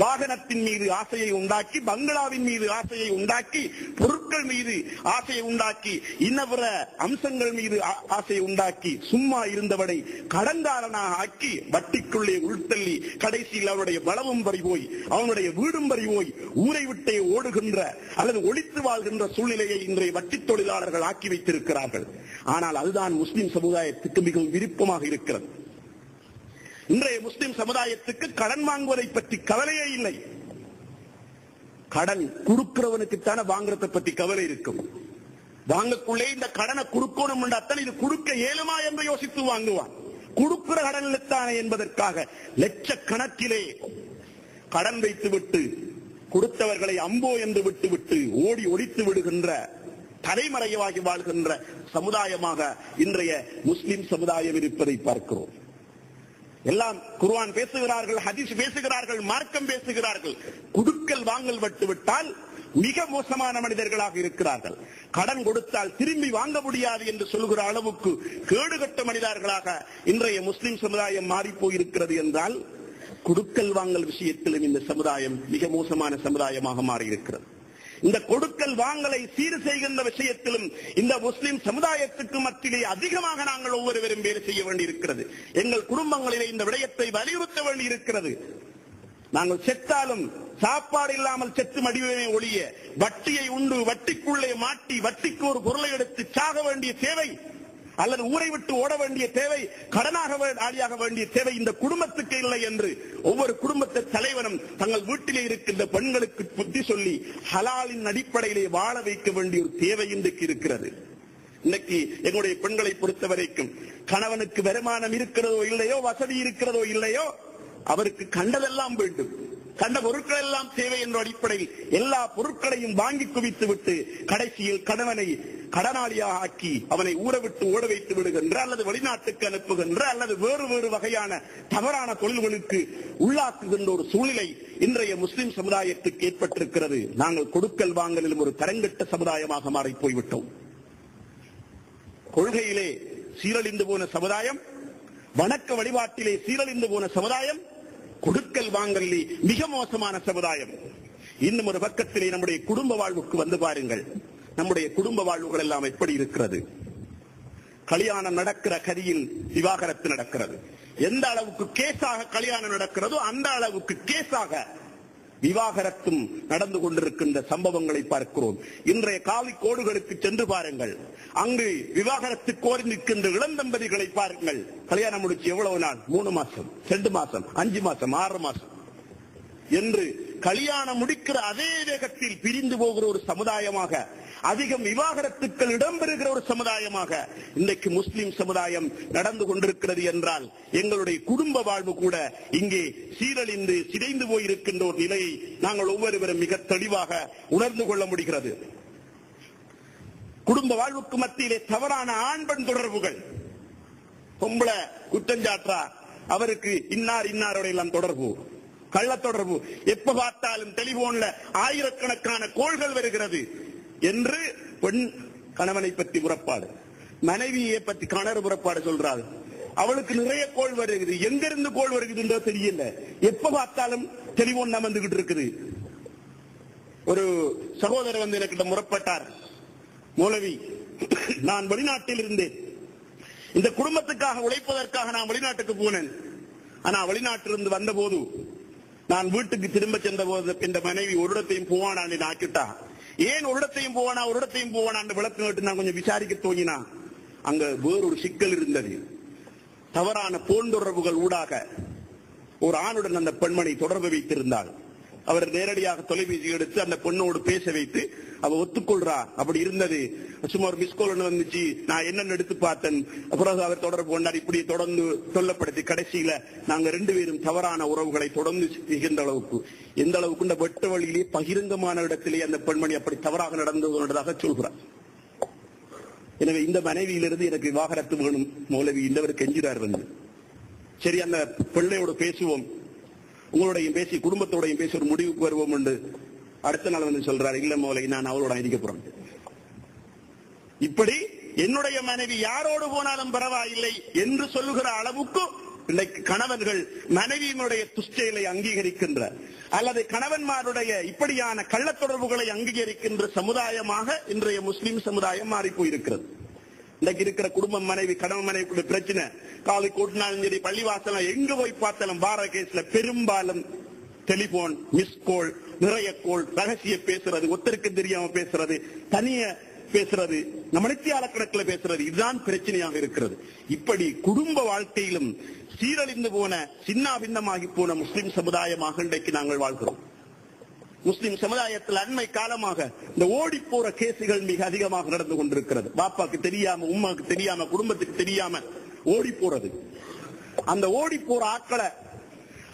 வாகனத்தின் மீது ஆசையை உண்டாக்கி, பங்களாவின் மீது ஆசையை உண்டாக்கி, பொருட்கள் மீது ஆசையை உண்டாக்கி, இன்னபிற அம்சங்கள் மீது ஆசையை உண்டாக்கி சும்மா இருந்தவனை கடன்காரனாக ஆக்கி வட்டிக்குள்ளே உள்தள்ளி கடைசியில் அவனுடைய பலமும் பறிபோய் அவனுடைய வீடும் பறிபோய் ஊரை விட்டே ஓடுகின்ற அல்லது ஒழித்து வாழ்கின்ற சூழ்நிலையை இன்றைய வட்டி தொழிலாளர்கள் ஆக்கி வைத்திருக்கிறார்கள். ஆனால் அதுதான் முஸ்லிம் சமுதாயத்துக்கு மிகவும் விருப்பமாக இருக்கிறது. இன்றைய முஸ்லிம் சமுதாயத்துக்கு கடன் வாங்குவதை பற்றி கவலையே இல்லை. கடன் கொடுக்கிறவனுக்குத்தான வாங்குறதை பற்றி கவலை இருக்கும். வாங்கக்குள்ளே இந்த கடனை கொடுக்கணும் என்றால் இது கொடுக்க இயலுமா என்று யோசித்து வாங்குவான். கொடுக்கிற கடனுத்தானே என்பதற்காக லட்சக்கணக்கிலே கடன் வைத்துவிட்டு கொடுத்தவர்களை அம்போ என்று விட்டுவிட்டு ஓடி ஒழித்து விடுகின்ற தலைமறைவாகி வாழ்கின்ற சமுதாயமாக இன்றைய முஸ்லிம் சமுதாயம் இருப்பதை பார்க்கிறோம். எல்லாம் குர்ஆன் பேசுகிறார்கள், ஹதீஸ் பேசுகிறார்கள், மார்க்கம் பேசுகிறார்கள். குடுக்கல் வாங்கல் விட்டுவிட்டால் மிக மோசமான மனிதர்களாக இருக்கிறார்கள். கடன் கொடுத்தால் திரும்பி வாங்க முடியாது என்று சொல்கிற அளவுக்கு கேடுகட்ட மனிதர்களாக இன்றைய முஸ்லிம் சமுதாயம் மாறி போயிருக்கிறது என்றால் குடுக்கல் வாங்கல் விஷயத்திலும் இந்த சமுதாயம் மிக மோசமான சமுதாயமாக மாறியிருக்கிறது. இந்த கொடுக்கல் வாங்கலை சீர் செய்கின்ற விஷயத்திலும் இந்த முஸ்லிம் சமுதாயத்துக்கு மத்தியிலே அதிகமாக நாங்கள் ஒவ்வொருவரும் வேலை செய்ய வேண்டியிருக்கிறது. எங்கள் குடும்பங்களிலே இந்த விடயத்தை வலியுறுத்த வேண்டியிருக்கிறது. நாங்கள் செத்தாலும் சாப்பாடு இல்லாமல் செத்து மடிவமே ஒழிய வட்டியை உண்டு வட்டிக்குள்ளே மாட்டி வட்டிக்கு ஒரு பொருளை எடுத்து சாக வேண்டிய தேவை அல்லது ஊரை விட்டு ஓட வேண்டிய தேவை, கடனாக ஆளியாக வேண்டிய தேவை இந்த குடும்பத்துக்கு இல்லை என்று ஒவ்வொரு குடும்பத்தை தலைவனும் தங்கள் வீட்டிலே இருக்கின்ற பெண்களுக்கு புத்தி சொல்லி ஹலாலின் அடிப்படையிலே வாழ வைக்க வேண்டிய ஒரு தேவை இன்றைக்கு இருக்கிறது. இன்னைக்கு எங்களுடைய பெண்களை பொறுத்த வரைக்கும் கணவனுக்கு வருமானம் இருக்கிறதோ இல்லையோ, வசதி இருக்கிறதோ இல்லையோ, அவருக்கு கண்டதெல்லாம் வேண்டும், கண்ட பொருட்கள் எல்லாம் தேவை என்ற அடிப்படையில் எல்லா பொருட்களையும் வாங்கி குவித்து விட்டு கடைசியில் கணவனை கடனாளியாக ஆக்கி அவனை ஊற விட்டு ஓட வைத்து விடுகின்ற அல்லது வெளிநாட்டுக்கு அனுப்புகின்ற அல்லது வேறு வேறு வகையான தவறான தொழில்களுக்கு உள்ளாக்குகின்ற ஒரு சூழ்நிலை இன்றைய முஸ்லிம் சமுதாயத்துக்கு ஏற்பட்டிருக்கிறது. நாங்கள் கொடுக்கல் வாங்கலிலும் ஒரு தரங்கெட்ட சமுதாயமாக மாறி போய்விட்டோம். கொள்கையிலே சீரழிந்து போன சமுதாயம், வணக்க வழிபாட்டிலே சீரழிந்து போன சமுதாயம், கொடுக்கல் வாங்கலே மிக மோசமான சமுதாயம். இன்னும் ஒரு பக்கத்திலே நம்முடைய குடும்ப வாழ்வுக்கு வந்து பாருங்கள். நம்முடைய குடும்ப வாழ்வுகள் எல்லாம் எப்படி இருக்கிறது? கல்யாணம் நடக்கிற கதியில் விவாகரத்து நடக்கிறது. எந்த அளவுக்கு கேஸாக கல்யாணம் நடக்கிறதோ அந்த அளவுக்கு கேஸாக விவாகரத்தும் நடந்து கொண்டிருக்கின்ற சம்பவங்களை பார்க்கிறோம். இன்றைய காவி கோடுகளுக்கு சென்று பாருங்கள். அங்கு விவாகரத்து கோரி நிற்கின்ற இளந்தம்பதிகளை பாருங்கள். கல்யாணம் முடிச்சு எவ்வளவு நாள்? 3 மாசம், 2 மாசம், 5 மாசம், 6 மாசம் என்று கல்யாணம் முடிக்கிற அதே வேகத்தில் பிரிந்து போகிற ஒரு சமுதாயமாக, அதிகம் விவாகரத்துக்கள் இடம்பெறுகிற ஒரு சமுதாயமாக இன்றைக்கு முஸ்லிம் சமுதாயம் நடந்து கொண்டிருக்கிறது என்றால் எங்களுடைய குடும்ப வாழ்வு கூட இங்கே சீரழிந்து சிதைந்து போயிருக்கின்ற ஒரு நிலையை நாங்கள் ஒவ்வொருவரும் மிக தெளிவாக உணர்ந்து கொள்ள முடிகிறது. குடும்ப வாழ்வுக்கு மத்தியிலே தவறான ஆண் பெண் தொடர்புகள், பொம்பளை குற்றஞ்சாற்றா, அவருக்கு இன்னாரோட எல்லாம் தொடர்பு, கள்ள தொடர்பு, எப்ப பார்த்தாலும் டெலிபோன்ல ஆயிரக்கணக்கான கோள்கள் வருகிறது என்று பெண் கணவனை பற்றி புறப்பாடு, மனைவியை பற்றி கணவர் புறப்பாடு சொல்றாரு. அவளுக்கு நிறைய கோள் வருகிறது, எங்கிருந்து கோள் வருகிறது தெரியல, எப்ப பார்த்தாலும் டெலிபோன் வந்துகிட்டு இருக்குது. ஒரு சகோதரர் வந்து எனக்கு முறப்பட்டார், மௌலவி நான் வெளிநாட்டில் இருந்தேன், இந்த குடும்பத்துக்காக உழைப்பதற்காக நான் வெளிநாட்டுக்கு போனேன். ஆனா வெளிநாட்டிலிருந்து வந்த போது நான் வீட்டுக்கு திரும்ப சென்ற போது இந்த மனைவி ஒரு இடத்தையும் போவானான்னு ஆக்கிட்டா. ஏன் ஒரு இடத்தையும் போவானான்னு விளக்கு கேட்டு நான் கொஞ்சம் விசாரிக்க தோங்கினா அங்க வேறொரு சிக்கல் இருந்தது. தவறான போன்றொடர்புகள் ஊடாக ஒரு ஆணுடன் அந்த பெண்மணி தொடர்பு வைத்திருந்தாள். அவர் நேரடியாக தொலைபேசி எடுத்து அந்த பெண்ணோடு பேச வைத்து அவ ஒத்துக்கொள்றா. அப்படி இருந்தது. சும்மா ஒரு மிஸ்கோல் வந்துச்சு, நான் என்னன்னு எடுத்து பார்த்தேன். பிறகு அவர் தொடர்பு கொண்டார். இப்படி தொடர்ந்து சொல்லப்படுத்தி கடைசியில நாங்க 2 பேரும் தவறான உறவுகளை தொடர்ந்து செய்கின்ற அளவுக்கு, எந்த அளவுக்கு இந்த வெட்ட வழியிலே பகிரங்கமான இடத்திலே அந்த பெண்மணி அப்படி தவறாக நடந்து கொண்டதாக சொல்கிறார். எனவே இந்த மனைவியிலிருந்து எனக்கு விவாகரத்து வேணும் மௌலவி இந்தவர் கெஞ்சிறார் வந்து. சரி, அந்த பிள்ளையோடு பேசுவோம், உங்களோடையும் பேசி குடும்பத்தோடையும் பேசி ஒரு முடிவுக்கு வருவோம் என்று அடுத்த நாள் வந்து சொல்றாரு, இல்ல மௌலவி நான் அவளோட இருக்க போறேன். இப்படி என்னுடைய மனைவி யாரோடு போனாலும் பரவாயில்லை என்று சொல்லுகிற அளவுக்கு இன்றைக்கு கணவன்கள் மனைவியினுடைய துஷ்டலை அங்கீகரிக்கின்ற அல்லது கணவன்மாருடைய இப்படியான கள்ள தொடர்புகளை அங்கீகரிக்கின்ற சமுதாயமாக இன்றைய முஸ்லிம் சமுதாயம் மாறி போயிருக்கிறது. இன்றைக்கு இருக்கிற குடும்பம், மனைவி கணவன் மனைவி பிரச்சனை, காலை கூட்டினாலும் சரி, பள்ளிவாசல எங்க போய் பார்த்தாலும் வார கேஸ்ல பெரும்பாலும் டெலிபோன், மிஸ்கோல், நிறைய கோல், ரகசிய பேசுறது, ஒருத்தருக்கு தெரியாம பேசுறது, தனிய பேசுறது, மணித்தியால கணக்கில் பேசுறது, இதுதான் பிரச்சனையாக இருக்கிறது. இப்படி குடும்ப வாழ்க்கையிலும் சீரழிந்து போன, சின்ன பின்னமாகி போன முஸ்லிம் சமுதாயமாக இன்றைக்கு நாங்கள் வாழ்கிறோம். முஸ்லிம் சமுதாயத்தில் அண்மை காலமாக இந்த ஓடி போற கேசுகள் மிக அதிகமாக நடந்து கொண்டிருக்கிறது. பாப்பாக்கு தெரியாம, உமாக்கு தெரியாம, குடும்பத்துக்கு தெரியாம ஓடி போறது. அந்த ஓடி போற ஆட்களை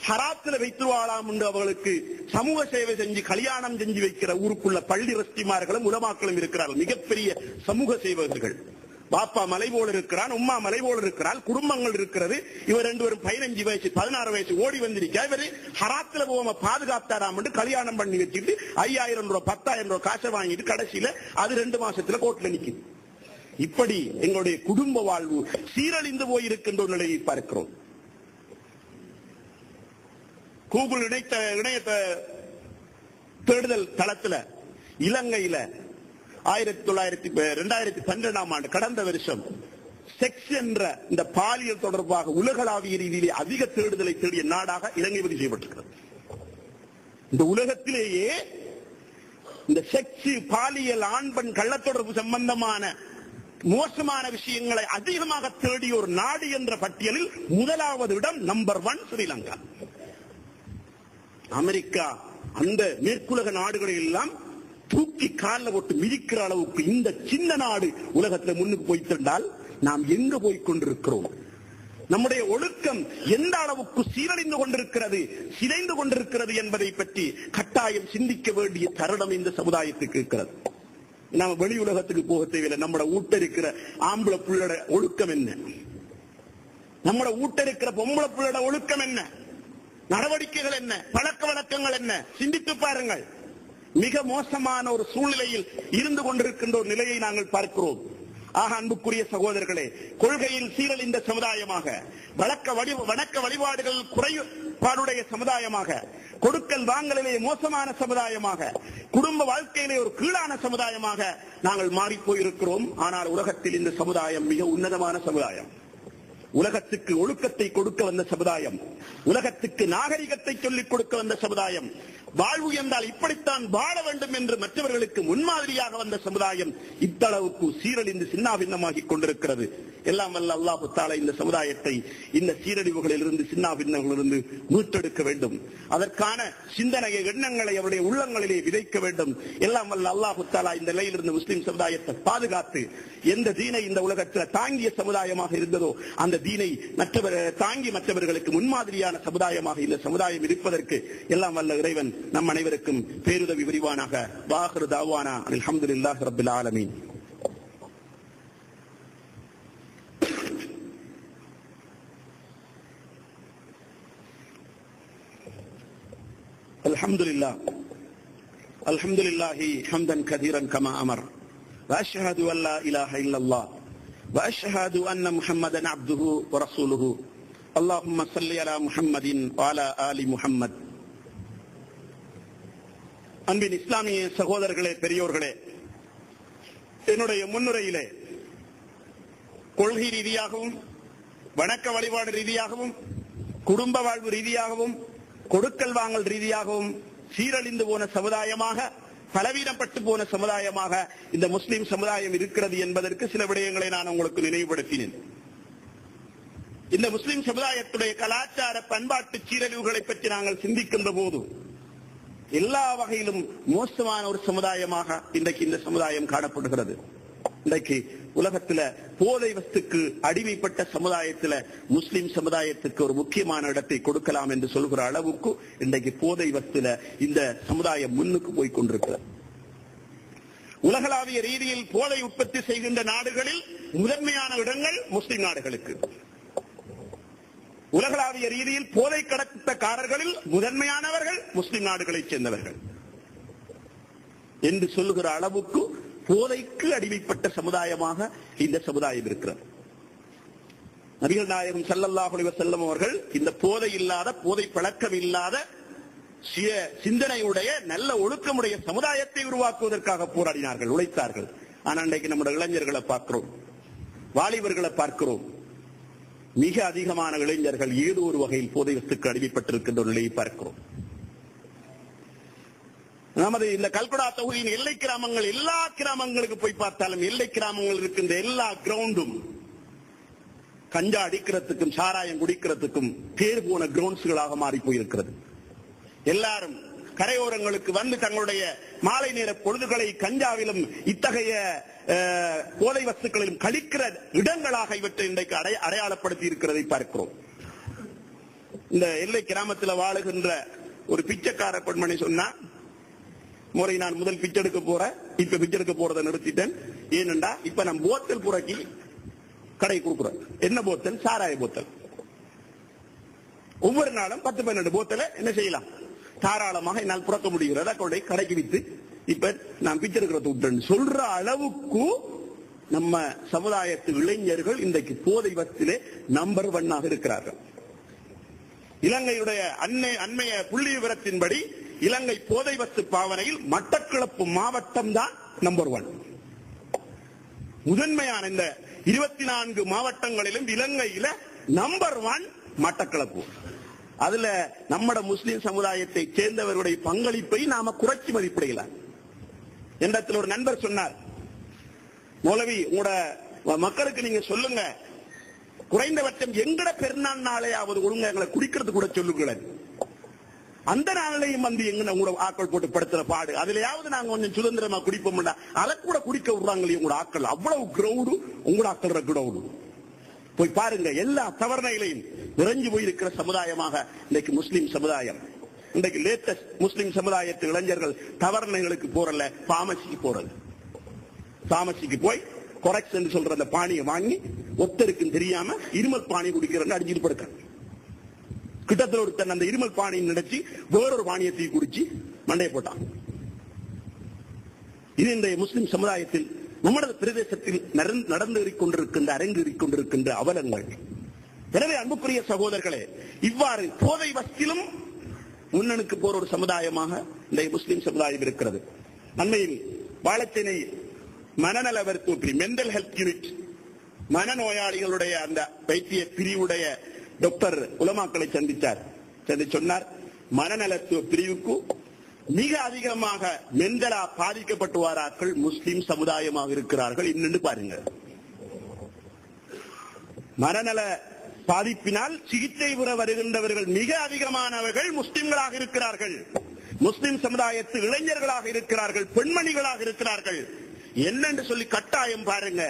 ஹராத்துல வைத்து வாழாம் என்று அவர்களுக்கு சமூக சேவை செஞ்சு கல்யாணம் செஞ்சு வைக்கிற ஊருக்குள்ள பள்ளி ரஸ்திமார்களும் உலமாக்களும் இருக்கிறார்கள். மிகப்பெரிய சமூக சேவகர்கள். பாப்பா மலை போல இருக்கிறான், உம்மா மலை போல இருக்கிறாள், குடும்பங்கள் இருக்கிறது. இவர் 2 பேரும் 15 வயசு 16 வயசு ஓடி வந்திருக்கா. இவரு ஹராத்துல போகாம பாதுகாத்தாராம் என்று கல்யாணம் பண்ணி வச்சுட்டு 5000 ரூபாய் 10,000 ரூபாய் காசை வாங்கிட்டு கடைசியில அது 2 மாசத்துல கோர்ட்ல நிக்குது. இப்படி எங்களுடைய குடும்ப வாழ்வு சீரழிந்து போயிருக்கின்ற ஒரு நிலையை பார்க்கிறோம். கூகுள் இணைய தேடுதல் தளத்துல இலங்கையில 2012ஆம் ஆண்டு கடந்த வருஷம் செக்ஸ் என்ற இந்த பாலியல் தொடர்பாக உலகளாவிய ரீதியிலே அதிக தேடுதலை தேடிய நாடாக இலங்கை பதிவு செய்யப்பட்டிருக்கிறது. இந்த உலகத்திலேயே இந்த செக்ஸ், பாலியல், ஆண் பெண் கள்ளத்தொடர்பு சம்பந்தமான மோசமான விஷயங்களை அதிகமாக தேடிய ஒரு நாடு என்ற பட்டியலில் முதலாவது இடம் நம்பர் 1 ஸ்ரீலங்கா. அமெரிக்கா, அந்த மேற்குலக நாடுகளை எல்லாம் தூக்கி காலில் போட்டு மிதிக்கிற அளவுக்கு இந்த சின்ன நாடு உலகத்தில் முன்னுக்கு போய்த்திருந்தால் நாம் எங்க போய் கொண்டிருக்கிறோம்? நம்முடைய ஒழுக்கம் எந்த அளவுக்கு சீரழிந்து கொண்டிருக்கிறது, சிதைந்து கொண்டிருக்கிறது என்பதை பற்றி கட்டாயம் சிந்திக்க வேண்டிய தருணம் இந்த சமுதாயத்துக்கு இருக்கிறது. நாம வெளி உலகத்துக்கு போக தேவையில்லை. நம்மட ஊட்டரிக்கிற ஆம்பளை புள்ளட ஒழுக்கம் என்ன, நம்மட ஊட்டரிக்கிற பொம்பளை புள்ளட ஒழுக்கம் என்ன, நடவடிக்கைகள் என்ன, பழக்க வழக்கங்கள் என்ன, சிந்தித்து பாருங்கள். மிக மோசமான ஒரு சூழ்நிலையில் இருந்து கொண்டிருக்கின்ற ஒரு நிலையை நாங்கள் பார்க்கிறோம். ஆக அன்புக்குரிய சகோதரர்களே, கொள்கையில் சீரழிந்த சமுதாயமாக, வணக்க வழிபாடுகள் குறைபாடுடைய சமுதாயமாக, கொடுக்கல் வாங்கலிலே மோசமான சமுதாயமாக, குடும்ப வாழ்க்கையிலே ஒரு கீழான சமுதாயமாக நாங்கள் மாறி போயிருக்கிறோம். ஆனால் உலகத்தில் இந்த சமுதாயம் மிக உன்னதமான சமுதாயம். உலகத்துக்கு ஒழுக்கத்தை கொடுக்க வந்த சமுதாயம், உலகத்துக்கு நாகரிகத்தை சொல்லிக் கொடுக்க வந்த சமுதாயம், வாழ்வு என்றால் இப்படித்தான் வாழ வேண்டும் என்று மற்றவர்களுக்கு முன்மாதிரியாக வந்த சமுதாயம் இத்தளவுக்கு சீரழிந்து சின்னாபின்னமாகிக் கொண்டிருக்கிறது. எல்லாம் வல்ல அல்லாஹ் தஆலா இந்த சமுதாயத்தை இந்த சீரழிவுகளில் இருந்து, சின்னாபின்னங்களிலிருந்து மீட்டெடுக்க வேண்டும். அதற்கான சிந்தனையை, எண்ணங்களை அவருடைய உள்ளங்களிலே விதைக்க வேண்டும். எல்லாம் வல்ல அல்லாஹ் தஆலா இந்த நிலையிலிருந்து முஸ்லிம் சமுதாயத்தை பாதுகாத்து, எந்த தீனை இந்த உலகத்தில் தாங்கிய சமுதாயமாக இருந்ததோ அந்த தீனை தாங்கி மற்றவர்களுக்கு முன்மாதிரியான சமுதாயமாக இந்த சமுதாயம் இருப்பதற்கு எல்லாம் வல்ல இறைவன் நம் அனைவருக்கும் பேருதவி விரிவானாக. வாஹிரு தாவானா அல்ஹம்துலில்லாஹி ரப்பில் ஆலமீன். அல்ஹம்துலில்லாஹி ஹம்தன் கதீரன் கமா அமர் வஅஷ்ஹது அல்லா இலாஹ இல்லல்லாஹ் வஅஷ்ஹது அன்ன முஹம்மதன் அப்துஹு வ ரசூலுஹு அல்லாஹும்ம ஸல்லி அலா முஹம்மதின் வ அலா ஆலி முஹம்மத். அன்பின் இஸ்லாமிய சகோதரர்களே, பெரியோர்களே, என்னுடைய முன்னுரையிலே கொள்கை ரீதியாகவும் வணக்க வழிபாடு ரீதியாகவும் குடும்ப வாழ்வு ரீதியாகவும் கொடுக்கல் வாங்கல் ரீதியாகவும் சீரழிந்து போன சமுதாயமாக, பலவீனப்பட்டு போன சமுதாயமாக இந்த முஸ்லிம் சமுதாயம் இருக்கிறது என்பதற்கு சில விடயங்களை நான் உங்களுக்கு நினைவுபடுத்தினேன். இந்த முஸ்லிம் சமுதாயத்துடைய கலாச்சார பண்பாட்டு சீரழிவுகளை பற்றி நாங்கள் சிந்திக்கின்ற போது எல்லா வகையிலும் மோசமான ஒரு சமுதாயமாக இன்றைக்கு இந்த சமுதாயம் காணப்படுகிறது. இன்றைக்கு உலகத்தில் போதை வஸ்துக்கு அடிமைப்பட்ட சமுதாயத்தில் முஸ்லிம் சமுதாயத்துக்கு ஒரு முக்கியமான இடத்தை கொடுக்கலாம் என்று சொல்கிற அளவுக்கு இன்றைக்கு போதை வஸ்துல இந்த சமுதாயம் முன்னுக்கு போய் கொண்டிருக்கிறது. உலகளாவிய ரீதியில் போதை உற்பத்தி செய்கின்ற நாடுகளில் முதன்மையான இடங்கள் முஸ்லிம் நாடுகளுக்கு. உலகளாவிய ரீதியில் போதை கடத்தக்காரர்களில் முதன்மையானவர்கள் முஸ்லிம் நாடுகளைச் சேர்ந்தவர்கள் என்று சொல்லுகிற அளவுக்கு போதைக்கு அடிமைப்பட்ட சமுதாயமாக இந்த சமுதாயம் இருக்கிறது. நபிகள் நாயகம் ஸல்லல்லாஹு அலைஹி வஸல்லம் அவர்கள் இந்த போதை இல்லாத, போதை பழக்கம் இல்லாத, சுய சிந்தனையுடைய, நல்ல ஒழுக்கமுடைய சமுதாயத்தை உருவாக்குவதற்காக போராடினார்கள், உழைத்தார்கள். ஆனால் இன்றைக்கு நம்முடைய இளைஞர்களை பார்க்கிறோம், வாலிபர்களை பார்க்கிறோம். மிக அதிகமான இளைஞர்கள் ஏதோ ஒரு வகையில் போதை வஸ்துக்கு அடிமைப்பட்டிருக்கின்ற ஒரு நிலையை பார்க்கிறோம். நமது இந்த கல்குடா தொகுதியின் எல்லை கிராமங்கள், எல்லா கிராமங்களுக்கு போய் பார்த்தாலும் எல்லை கிராமங்கள் இருக்கின்ற எல்லா கிரவுண்டும் கஞ்சா அடிக்கிறதுக்கும் சாராயம் குடிக்கிறதுக்கும் பேர் போன கிரவுண்ட்ஸ்களாக மாறி போயிருக்கிறது. எல்லாரும் கரையோரங்களுக்கு வந்து தங்களுடைய மாலை நேர பொழுதுகளை கஞ்சாவிலும் இத்தகைய போதை வஸ்துக்களிலும் கழிக்கிற இடங்களாக இவற்றை இன்றைக்கு அடையாளப்படுத்தி இருக்கிறதை பார்க்கிறோம். இந்த எல்லை கிராமத்தில் வாழுகின்ற ஒரு பிச்சைக்கார பெண்மணி சொன்னா, முறை நான் முதல் பிச்சை எடுக்க போறேன், இப்ப பிச்சை எடுக்க போறதை நிறுத்திட்டேன். ஏனென்றா இப்ப நான் போத்தல் புறக்கி கடை கொடுக்குறேன். என்ன போத்தல்? சாராய போத்தல். ஒவ்வொரு நாளும் 10-12 போத்தலை என்ன செய்யலாம், தாராளமாக என்னால் புறக்க முடிகிறதா கடைக்கு வித்து இப்ப நான் பிச்சை எடுக்கிறத விட்டேன் சொல்ற அளவுக்கு நம்ம சமுதாயத்து இளைஞர்கள் இன்றைக்கு போதை வஸ்திலே நம்பர் 1 இருக்கிறார்கள். இலங்கையுடைய அண்மைய புள்ளி விவரத்தின்படி இலங்கை போதை வஸ்து பாவனையில் மட்டக்களப்பு மாவட்டம் தான் நம்பர் 1. முதன்மையான இந்த 24 மாவட்டங்களிலும் இலங்கையில நம்பர் 1 மட்டக்களப்பு. அதுல நம்மட முஸ்லிம் சமுதாயத்தை சேர்ந்தவருடைய பங்களிப்பை நாம குறைச்சி மதிப்பிடலாம். என்னிடத்தில் ஒரு நண்பர் சொன்னார், மௌலவி உங்களோட மக்களுக்கு நீங்க சொல்லுங்க, குறைந்தபட்சம் எங்கட பெருநாள் நாளையாவது ஒழுங்க எங்களை குடிக்கிறது கூட சொல்லுங்களேன். அந்த நாளையும் வந்து எங்க உங்களோட ஆக்கள் போட்டு படுத்துற பாடு, அதுலயாவது நாங்க கொஞ்சம் சுதந்திரமா குடிப்போம். அதை கூட குடிக்க விடுறாங்களே உங்களோட ஆக்கள். அவ்வளவு கிரௌடு உங்களோட ஆக்கள் கிரௌடு. போய் பாருங்க, எல்லா தவறுகளையும் நிறைஞ்சு போயிருக்கிற சமுதாயமாக இன்றைக்கு முஸ்லிம் சமுதாயம். இன்றைக்கு லேட்டஸ்ட் முஸ்லிம் சமுதாயத்து இளைஞர்கள் தவறுகளுக்கு போறல, பாமசிக்கு போறது. பாமசிக்கு போய் கொரெக்ஸ் என்று சொல்ற அந்த பானியை வாங்கி ஒத்தருக்கும் தெரியாம இருமல் பானி குடிக்கிறன்னு அடிஞ்சிட்டு படுக்க. கிட்டத்தில் ஒருத்தன் அந்த இருமல் பானியை நினைச்சு வேறொரு பானியத்தை குடிச்சு மண்டையை போட்டான். இது இன்றைய முஸ்லிம் சமுதாயத்தில் நமது பிரதேசத்தில் நடந்து அரங்கேறிக்கொண்டிருக்கின்ற அவலங்கள். எனவே அன்புக்குரிய சகோதரர்களே, இவ்வாறு போதை வஸ்திலும் முன்னனுக்கு போற ஒரு சமுதாயமாக இந்த முஸ்லிம் சமுதாயம் இருக்கிறது. அண்மையில் வாழச்சேனை மனநல மருத்துவ மென்டல் ஹெல்த் யூனிட், மனநோயாளிகளுடைய அந்த வைத்திய பிரிவுடைய டாக்டர் உலமாக்களை சந்தித்தார். சொன்னார், மனநலத்துவ பிரிவுக்கு மிக அதிகமாக மென்டலா பாதிக்கப்பட்டு வாராக்கள் முஸ்லிம் சமுதாயமாக இருக்கிறார்கள். இன்னும் பாருங்க, மனநல பாதிப்பினால் சிகிச்சை பெற வருகின்றவர்கள் மிக அதிகமானவர்கள் முஸ்லிம்களாக இருக்கிறார்கள். முஸ்லிம் சமுதாயத்து இளைஞர்களாக இருக்கிறார்கள், பெண்மணிகளாக இருக்கிறார்கள். என்னென்று சொல்லி கட்டாயம் பாருங்க.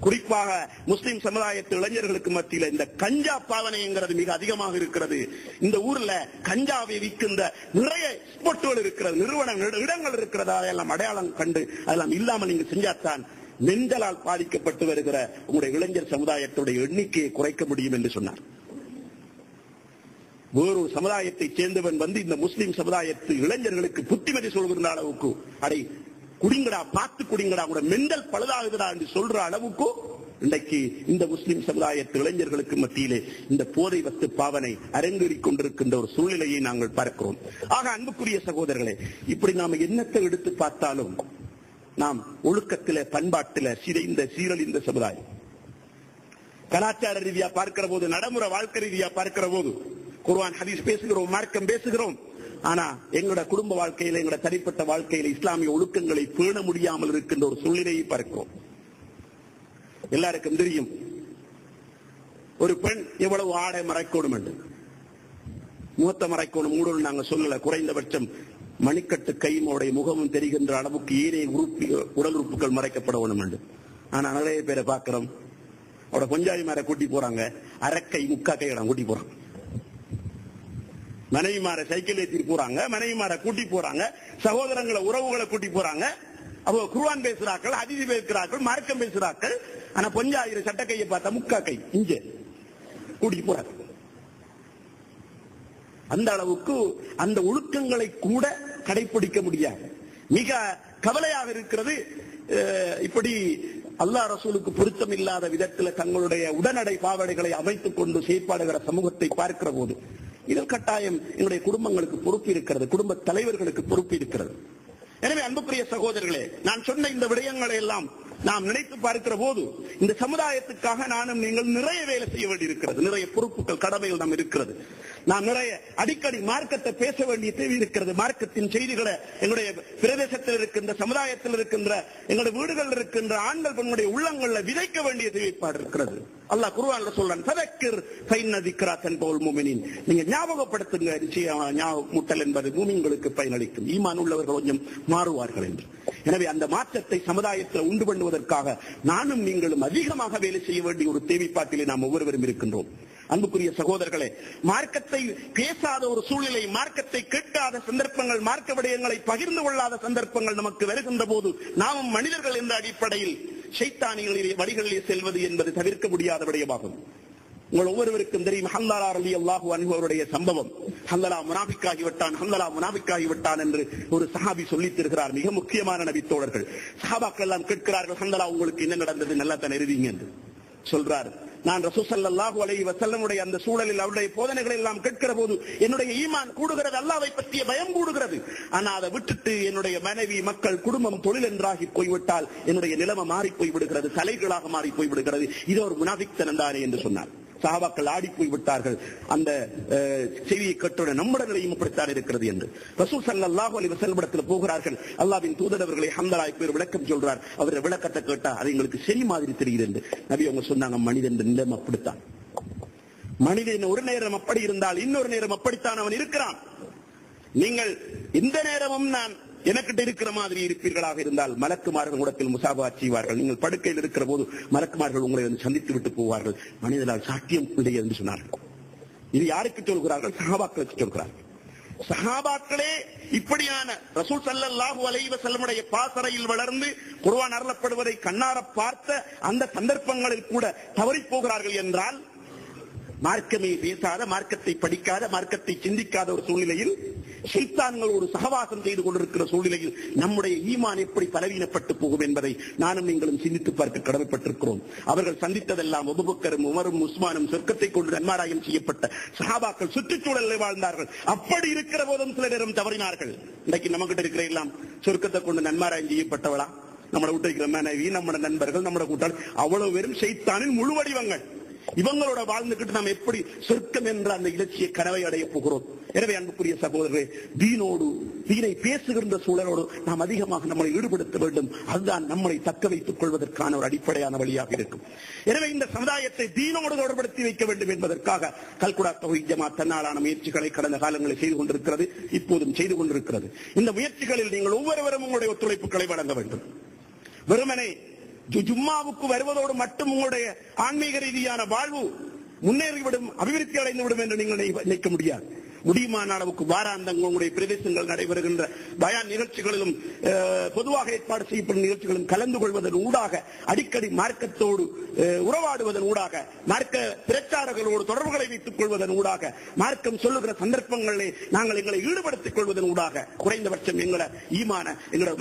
குறிப்பாக முஸ்லிம் சமுதாயத்து இளைஞர்களுக்கு மத்தியில் இந்த கஞ்சா பாவனைங்கிறது மிக அதிகமாக இருக்கிறது. இந்த ஊர்ல கஞ்சாவை விற்கின்ற நிறைய ஸ்பாட்டுகள் இருக்கிறது, நிறுவனங்கள், இடங்கள் இருக்கிறதா, அதெல்லாம் அடையாளம் கண்டு அதெல்லாம் இல்லாமல் நீங்க செஞ்சாத்தான் மென்டலால் பாதிக்கப்பட்டு வருகிற உங்களுடைய இளைஞர் சமுதாயத்துடைய எண்ணிக்கையை குறைக்க முடியும் என்று சொன்னார். வேறொரு சமுதாயத்தை சேர்ந்தவன் வந்து இந்த முஸ்லிம் சமுதாயத்து இளைஞர்களுக்கு புத்திமதி சொல்கிற அளவுக்கு அடை குடிங்கடா, பார்த்து குடிங்கடா, கூட மெண்டல் பழுதாகுதா என்று சொல்ற அளவுக்கு இன்றைக்கு இந்த முஸ்லிம் சமுதாயத்து இளைஞர்களுக்கு மத்தியிலே இந்த போதை வஸ்து பாவனை அரங்கேறிக் கொண்டிருக்கின்ற ஒரு சூழ்நிலையை நாங்கள் பார்க்கிறோம். ஆக அன்புக்குரிய சகோதரர்களே, இப்படி நாம என்னத்தை எடுத்து பார்த்தாலும் நாம் ஒழுக்கத்தில, பண்பாட்டில சிதைந்த சீரழிந்த சமுதாயம். கலாச்சார ரீதியா பார்க்கிற போது, நடைமுறை வாழ்க்கை ரீதியா பார்க்கிற போது குர்ஆன் ஹதீஸ் பேசுகிறோம், மார்க்கம் பேசுகிறோம். ஆனா எங்களோட குடும்ப வாழ்க்கையில, எங்களோட தனிப்பட்ட வாழ்க்கையில இஸ்லாமிய ஒழுக்கங்களை பேண முடியாமல் இருக்கின்ற ஒரு சூழ்நிலையை பார்க்கிறோம். எல்லாருக்கும் தெரியும் ஒரு பெண் எவ்வளவு ஆடை மறைக்கணும் என்று. முகத்தை மறைக்கணும் மூடணும் நாங்க சொல்லல, குறைந்தபட்சம் மணிக்கட்டு கைமோடைய முகமும் தெரிகின்ற அளவுக்கு ஏனைய உடல் உறுப்புகள் மறைக்கப்பட வேணும் என்று. ஆனா நிறைய பேரை பார்க்கிறோம், அவட கொஞ்சாதி மாற கூட்டி போறாங்க, அரக்கை முக்காக்கை இடம் கூட்டி போறாங்க, மனைவிமார சைக்கிள் ஏற்றிட்டு போறாங்க, மனைவிமார கூட்டி போறாங்க, சகோதரங்களை உறவுகளை கூட்டி போறாங்க. அப்போ குர்ஆன் பேசுறாக்கள், ஹதீஸ் பேசுறாக்கள், மார்க்கம் பேசுறாக்கள். ஆனா கொஞ்சம் சட்ட கையை பார்த்தா முக்கா கை இங்க கூட்டிட்டு போறாங்க. அந்த அளவுக்கு அந்த ஒழுக்கங்களை கூட கடைபிடிக்க முடியாது. மிக கவலையாக இருக்கிறது. இப்படி அல்லாஹ் ரசூலுக்கு பொருத்தம் இல்லாத விதத்தில் தங்களுடைய உடனடை பாவடைகளை அமைத்துக் கொண்டு செயற்பாடுகிற சமூகத்தை பார்க்கிற போது இதில் கட்டாயம் என்னுடைய குடும்பங்களுக்கு பொறுப்பு இருக்கிறது, குடும்ப தலைவர்களுக்கு பொறுப்பு இருக்கிறது. எனவே அன்புக்குரிய சகோதரர்களே, நான் சொன்ன இந்த விடயங்களை எல்லாம் நாம் நினைத்து பார்க்கிற போது இந்த சமுதாயத்துக்காக நானும் நீங்கள் நிறைய வேலை செய்ய வேண்டி இருக்கிறது, நிறைய பொறுப்புகள், கடமைகள் நாம் இருக்கிறது. நாம் நிறைய அடிக்கடி மார்க்கத்தை பேச வேண்டிய தேவை இருக்கிறது. மார்க்கத்தின் செய்திகளை எங்களுடைய பிரதேசத்தில் இருக்கின்ற, சமுதாயத்தில் இருக்கின்ற, எங்களுடைய வீடுகளில் இருக்கின்ற ஆண்கள் பெண்களுடைய உள்ளங்கள்ல விதைக்க வேண்டிய தேவைப்பாடு இருக்கிறது. அல்லாஹ் குர்ஆன்ல சொல்றான், ஃபதக்கிர் ஃபைன்ன திக்ரா தன்புல் முஃமினீன். நீங்க ஞாபகப்படுத்துங்க, நிச்சயமா ஞாபகமூட்டல் என்பது மூமின்களுக்கு பயனளிக்கும், ஈமான் உள்ளவர்கள் கொஞ்சம் மாறுவார்கள் என்று. எனவே அந்த மாற்றத்தை சமுதாயத்தில் உண்டு பண்ணுவதற்காக நானும் நீங்களும் அதிகமாக வேலை செய்ய வேண்டிய ஒரு தேவைப்பாட்டிலே நாம் ஒவ்வொருவரும் இருக்கின்றோம். அன்புக்குரிய சகோதரர்களே, மார்க்கத்தை பேசாத ஒரு சூழ்நிலை, மார்க்கத்தை கேட்காத சந்தர்ப்பங்கள், மார்க்க விடயங்களை பகிர்ந்து கொள்ளாத சந்தர்ப்பங்கள் நமக்கு வருகின்ற போது நாமும் மனிதர்கள் என்ற அடிப்படையில் ஷைத்தானிகளிலே வழிகளிலே செல்வது என்பது தவிர்க்க முடியாத விடயமாகும். உங்கள் ஒவ்வொருவருக்கும் தெரியும் ஹன்லலா ரலியல்லாஹு அன்ஹு அவருடைய சம்பவம். ஹன்லலா முனாஃபிக்காகி விட்டான் என்று ஒரு சஹாபி சொல்லித் தருகிறார். மிக முக்கியமான நபி தோழர்கள், சஹாபாக்கள் எல்லாம் கேட்கிறார்கள், ஹன்லலா உங்களுக்கு என்ன நடந்தது, நல்லா தான் எழுதிங்க என்று சொல்றார். நான் ரசூல் ஸல்லல்லாஹு அலைஹி வஸல்லமுடைய அந்த சூழலில் அவருடைய போதனைகளை எல்லாம் கேட்கிற போது என்னுடைய ஈமான் கூடுகிறது, அல்லாஹ்வை பற்றிய பயம் கூடுகிறது. ஆனா அதை விட்டுட்டு என்னுடைய மனைவி, மக்கள், குடும்பம், தொழில் என்றாகி போய்விட்டால் என்னுடைய நிலைமை மாறி போய் விடுகிறது, தலைகளாக மாறி போய் விடுகிறது. இது ஒரு முனாஃபிக்தனம் தானே என்று சொன்னார். சஹாபாக்கள் ஆடி போய் விட்டார்கள். அந்த செய்தியை கேட்டவுடன் நம்முடைய நிலையும் இப்படித்தான் இருக்கிறது என்று ரசூல் ஸல்லல்லாஹு அலைஹி வஸல்லம் போகிறார்கள். அல்லாஹ்வின் தூதர் அவர்களை ஹம்தலா பேர் விளக்கம் சொல்றார். அவருடைய விளக்கத்தை கேட்டா அது எங்களுக்கு சரி மாதிரி தெரியுது என்று நபி அவங்க சொன்னாங்க. மனிதன் நிலைமை அப்படித்தான். மனிதன் ஒரு நேரம் அப்படி இருந்தால் இன்னொரு நேரம் அப்படித்தான் அவன் இருக்கிறான். நீங்கள் இந்த நேரமும் நான் எனக்கிட்ட இருக்கிற மாதிரி இருப்பீர்களாக இருந்தால் மலக்குமார்கள் உடத்தில் முசாபா செய்வார்கள். நீங்கள் படுக்கையில் இருக்கிற போது மலக்குமார்கள் உங்களை வந்து சந்தித்து விட்டு போவார்கள். மனிதனால் சாத்தியம் இல்லை என்று சொன்னார்கள். இது யாருக்கு சொல்கிறார்கள்? சஹாபாக்களுக்கு சொல்கிறார்கள். சஹாபாக்களே இப்படியான ரசூல் ஸல்லல்லாஹு அலைஹி வஸல்லமுடைய பாசறையில் வளர்ந்து குர்ஆன் அருளப்படுவதை கண்ணார பார்த்த அந்த சந்தர்ப்பங்களில் கூட தவறி போகிறார்கள் என்றால், மார்க்கமே பேசாத, மார்க்கத்தை படிக்காத, மார்க்கத்தை சிந்திக்காத ஒரு சூழ்நிலையில், ஷைத்தான்களோடு சகவாசம் செய்து கொண்டிருக்கிற சூழ்நிலையில் நம்முடைய ஈமான் எப்படி பலவீனப்பட்டு போகும் என்பதை நானும் நீங்களும் சிந்தித்து பார்க்க கடமைப்பட்டிருக்கிறோம். அவர்கள் சந்தித்ததெல்லாம் அபூபக்கரும், உமரும், உஸ்மானும் சொர்க்கத்தை கொண்டு நன்மாராயம் செய்யப்பட்ட சஹாபாக்கள் சுற்றுச்சூழலில் வாழ்ந்தார்கள். அப்படி இருக்கிற போதும் சில நேரம் தவறினார்கள். இன்றைக்கு நம்ம கிட்ட இருக்கிற எல்லாம் சொர்க்கத்தை கொண்டு நன்மாராயம் செய்யப்பட்டவளா? நம்மளை விட்டு இருக்கிற மனைவி, நம்மட நண்பர்கள், நம்மட கூட்டாளி, அவ்வளவு வெறும் ஷைத்தானின் முழு வடிவங்கள். இவங்களோட வாழ்ந்துகிட்டு நாம் எப்படி சொர்க்கம் என்ற அந்த இலட்சிய கனவை அடைய போகிறோம்? எனவே அன்புக்குரிய சகோதரர்களே, தீனை பேசுகின்ற சூழலோடு நாம் அதிகமாக நம்மளை ஈடுபடுத்த வேண்டும். அதுதான் நம்மளை தக்க வைத்துக் கொள்வதற்கான ஒரு அடிப்படையான வழியாக இருக்கும். எனவே இந்த சமுதாயத்தை தீனோடு தொடர்படுத்தி வைக்க வேண்டும் என்பதற்காக கல்குடா தௌஹீத் ஜமாத் தன்னாலான முயற்சிகளை கடந்த காலங்களில் செய்து கொண்டிருக்கிறது, இப்போதும் செய்து கொண்டிருக்கிறது. இந்த முயற்சிகளில் நீங்கள் ஒவ்வொருவரும் உங்களுடைய ஒத்துழைப்புகளை வழங்க வேண்டும். வெறுமனே ஜும்மாவுக்கு வருவதோடு மட்டும் உங்களுடைய ஆன்மீக ரீதியான வாழ்வு முன்னேறிவிடும், அபிவிருத்தி அடைந்துவிடும் என்று நீங்கள் நினைக்க முடியாது. முடியுமான அளவுக்கு வாராந்தங்கள் உங்களுடைய பிரதேசங்கள் நடைபெறுகின்ற பயான் நிகழ்ச்சிகளிலும் பொதுவாக ஏற்பாடு செய்யப்படும் நிகழ்ச்சிகளும் கலந்து கொள்வதன் ஊடாக அடிக்கடி மார்க்கத்தோடு உறவாடுவதன் ஊடாக மார்க்க பிரச்சாரங்களோடு தொடர்புகளை வைத்துக் கொள்வதன் ஊடாக மார்க்கம் சொல்லுகிற சந்தர்ப்பங்களிலே நாங்கள் எங்களை ஈடுபடுத்திக் கொள்வதன் ஊடாக குறைந்தபட்சம் எங்களோட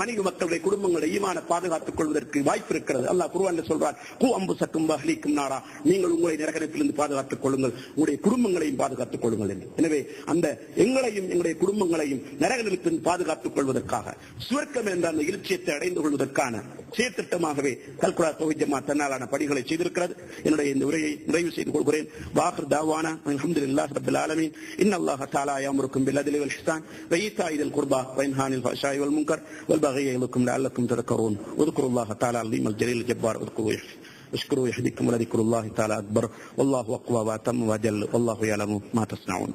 மனித மக்களுடைய குடும்பங்களை ஈமான பாதுகாத்துக் கொள்வதற்கு வாய்ப்பு இருக்கிறது. அல்லாஹ் குர்ஆனில் சொல்றார், கூ அம்புசக்கும் வஹ்லீக்கும் நாரா, நீங்கள் உங்களை நரகத்திலிருந்து பாதுகாத்துக் கொள்ளுங்கள், உங்களுடைய குடும்பங்களையும் பாதுகாத்துக் கொள்ளுங்கள் என்று. எனவே அந்த எங்களையும் எங்களுடைய குடும்பங்களையும் நரகத்திலிருந்து பாதுகாத்துக் கொள்வதற்காக சுவர்க்கம் என்ற அந்த இலட்சியத்தை அடைந்து கொள்வதற்கான செயற்திட்டமாகவே கல்குலா தௌஹீத் ஜமாத் தன்னாலான படிகளை செய்திருக்கிறது. என்னுடைய இந்த உரையை நிறைவு செய்து கொள்கிறேன். வாஹிர் தாவானா அல்ஹம்துலில்லாஹி ரப்பில் ஆலமீன். இன்னல்லாஹ தஆலா யஅமுருக்கும் பில் அத்லி வல் இஹ்சான் வ ஈதாஇல் குர்பா வ யன்ஹானில் ஃபஹ்ஷாஇ வல் முன்கர் வல் பகி யஇதுக்கும் லஅல்லக்கும் தذكرون. اذكروا تعالى العظيم الجليل الجبار اشكروا يهديكم ولذكر الله تعالى أكبر والله أقوى وأتم وأجل والله يعلم ما تصنعون.